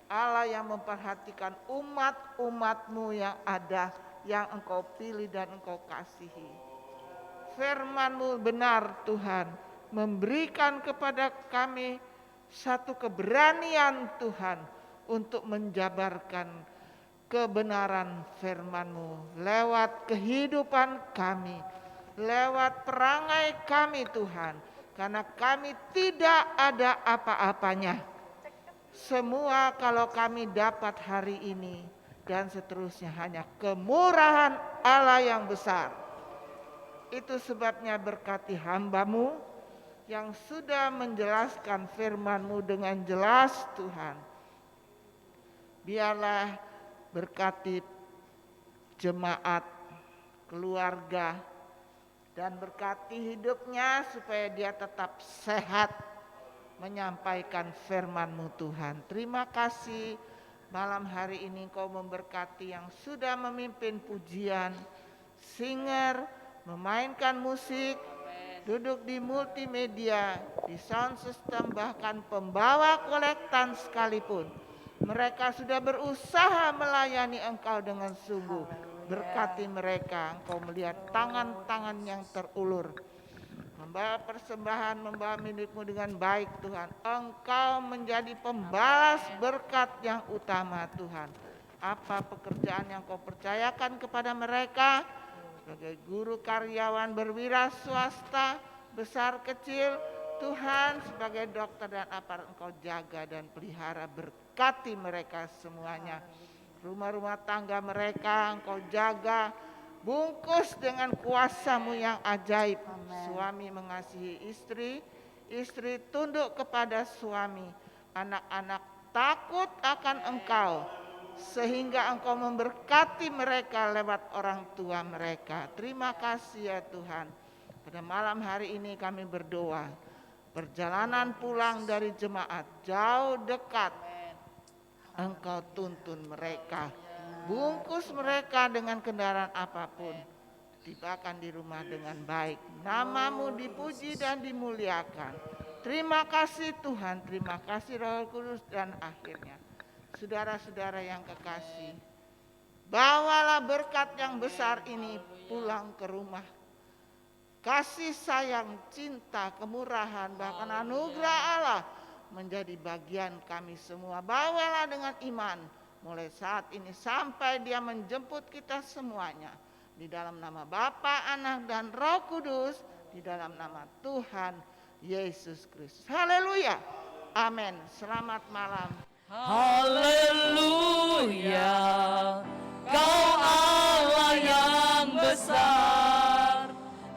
Allah yang memperhatikan umat-umat-Mu yang ada, yang Engkau pilih dan Engkau kasihi. Firman-Mu benar Tuhan, memberikan kepada kami satu keberanian Tuhan untuk menjabarkan kebenaran firman-Mu lewat kehidupan kami, lewat perangai kami Tuhan, karena kami tidak ada apa-apanya. Semua kalau kami dapat hari ini dan seterusnya hanya kemurahan Allah yang besar. Itu sebabnya berkati hamba-Mu yang sudah menjelaskan firman-Mu dengan jelas Tuhan. Biarlah berkati jemaat, keluarga, dan berkati hidupnya supaya dia tetap sehat menyampaikan firman-Mu Tuhan. Terima kasih malam hari ini Engkau memberkati yang sudah memimpin pujian, singer, memainkan musik, duduk di multimedia, di sound system, bahkan pembawa kolektan sekalipun. Mereka sudah berusaha melayani Engkau dengan sungguh. Berkati mereka, Engkau melihat tangan-tangan yang terulur, membawa persembahan, membawa milik-Mu dengan baik Tuhan. Engkau menjadi pembalas berkat yang utama Tuhan. Apa pekerjaan yang Kau percayakan kepada mereka, sebagai guru, karyawan, berwira swasta, besar kecil, Tuhan sebagai dokter dan aparat Engkau jaga dan pelihara, berkati mereka semuanya. Rumah-rumah tangga mereka Engkau jaga, bungkus dengan kuasa-Mu yang ajaib. Suami mengasihi istri, istri tunduk kepada suami, anak-anak takut akan Engkau, sehingga Engkau memberkati mereka lewat orang tua mereka. Terima kasih ya Tuhan. Pada malam hari ini kami berdoa, perjalanan pulang dari jemaat jauh dekat, Engkau tuntun mereka Bungkus mereka dengan kendaraan apapun. Tibakan di rumah dengan baik. Namamu dipuji dan dimuliakan. Terima kasih Tuhan, terima kasih Roh Kudus. Dan akhirnya, saudara-saudara yang kekasih, bawalah berkat yang besar ini pulang ke rumah. Kasih sayang, cinta, kemurahan, bahkan anugerah Allah menjadi bagian kami semua. Bawalah dengan iman mulai saat ini sampai Dia menjemput kita semuanya. Di dalam nama Bapa, Anak, dan Roh Kudus, di dalam nama Tuhan Yesus Kristus. Haleluya. Amin. Selamat malam. Haleluya, Kau Allah yang besar.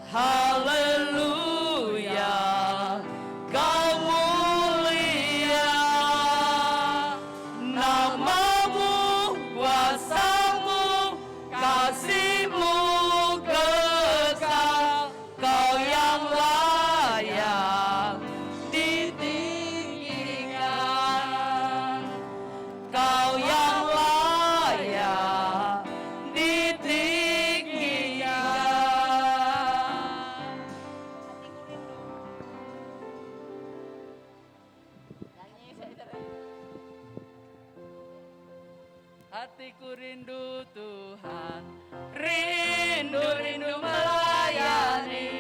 Haleluya, Kau mulia. Namamu, kuasamu, kasihmu kekal. Kau yang layak ditinggikan. Kau yang layak ditinggikan. Hatiku rindu Tuhan, rindu melayani.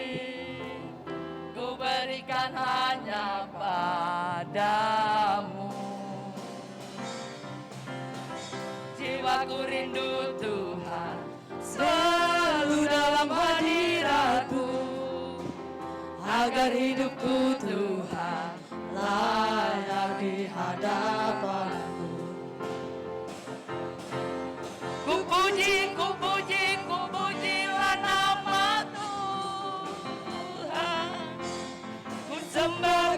Ku berikan hanya padamu. Jiwaku rindu Tuhan, selalu dalam hadiratmu. Agar hidupku Tuhan layak di hadapanmu. Ku pujilah nama Tuhan. Ku sembah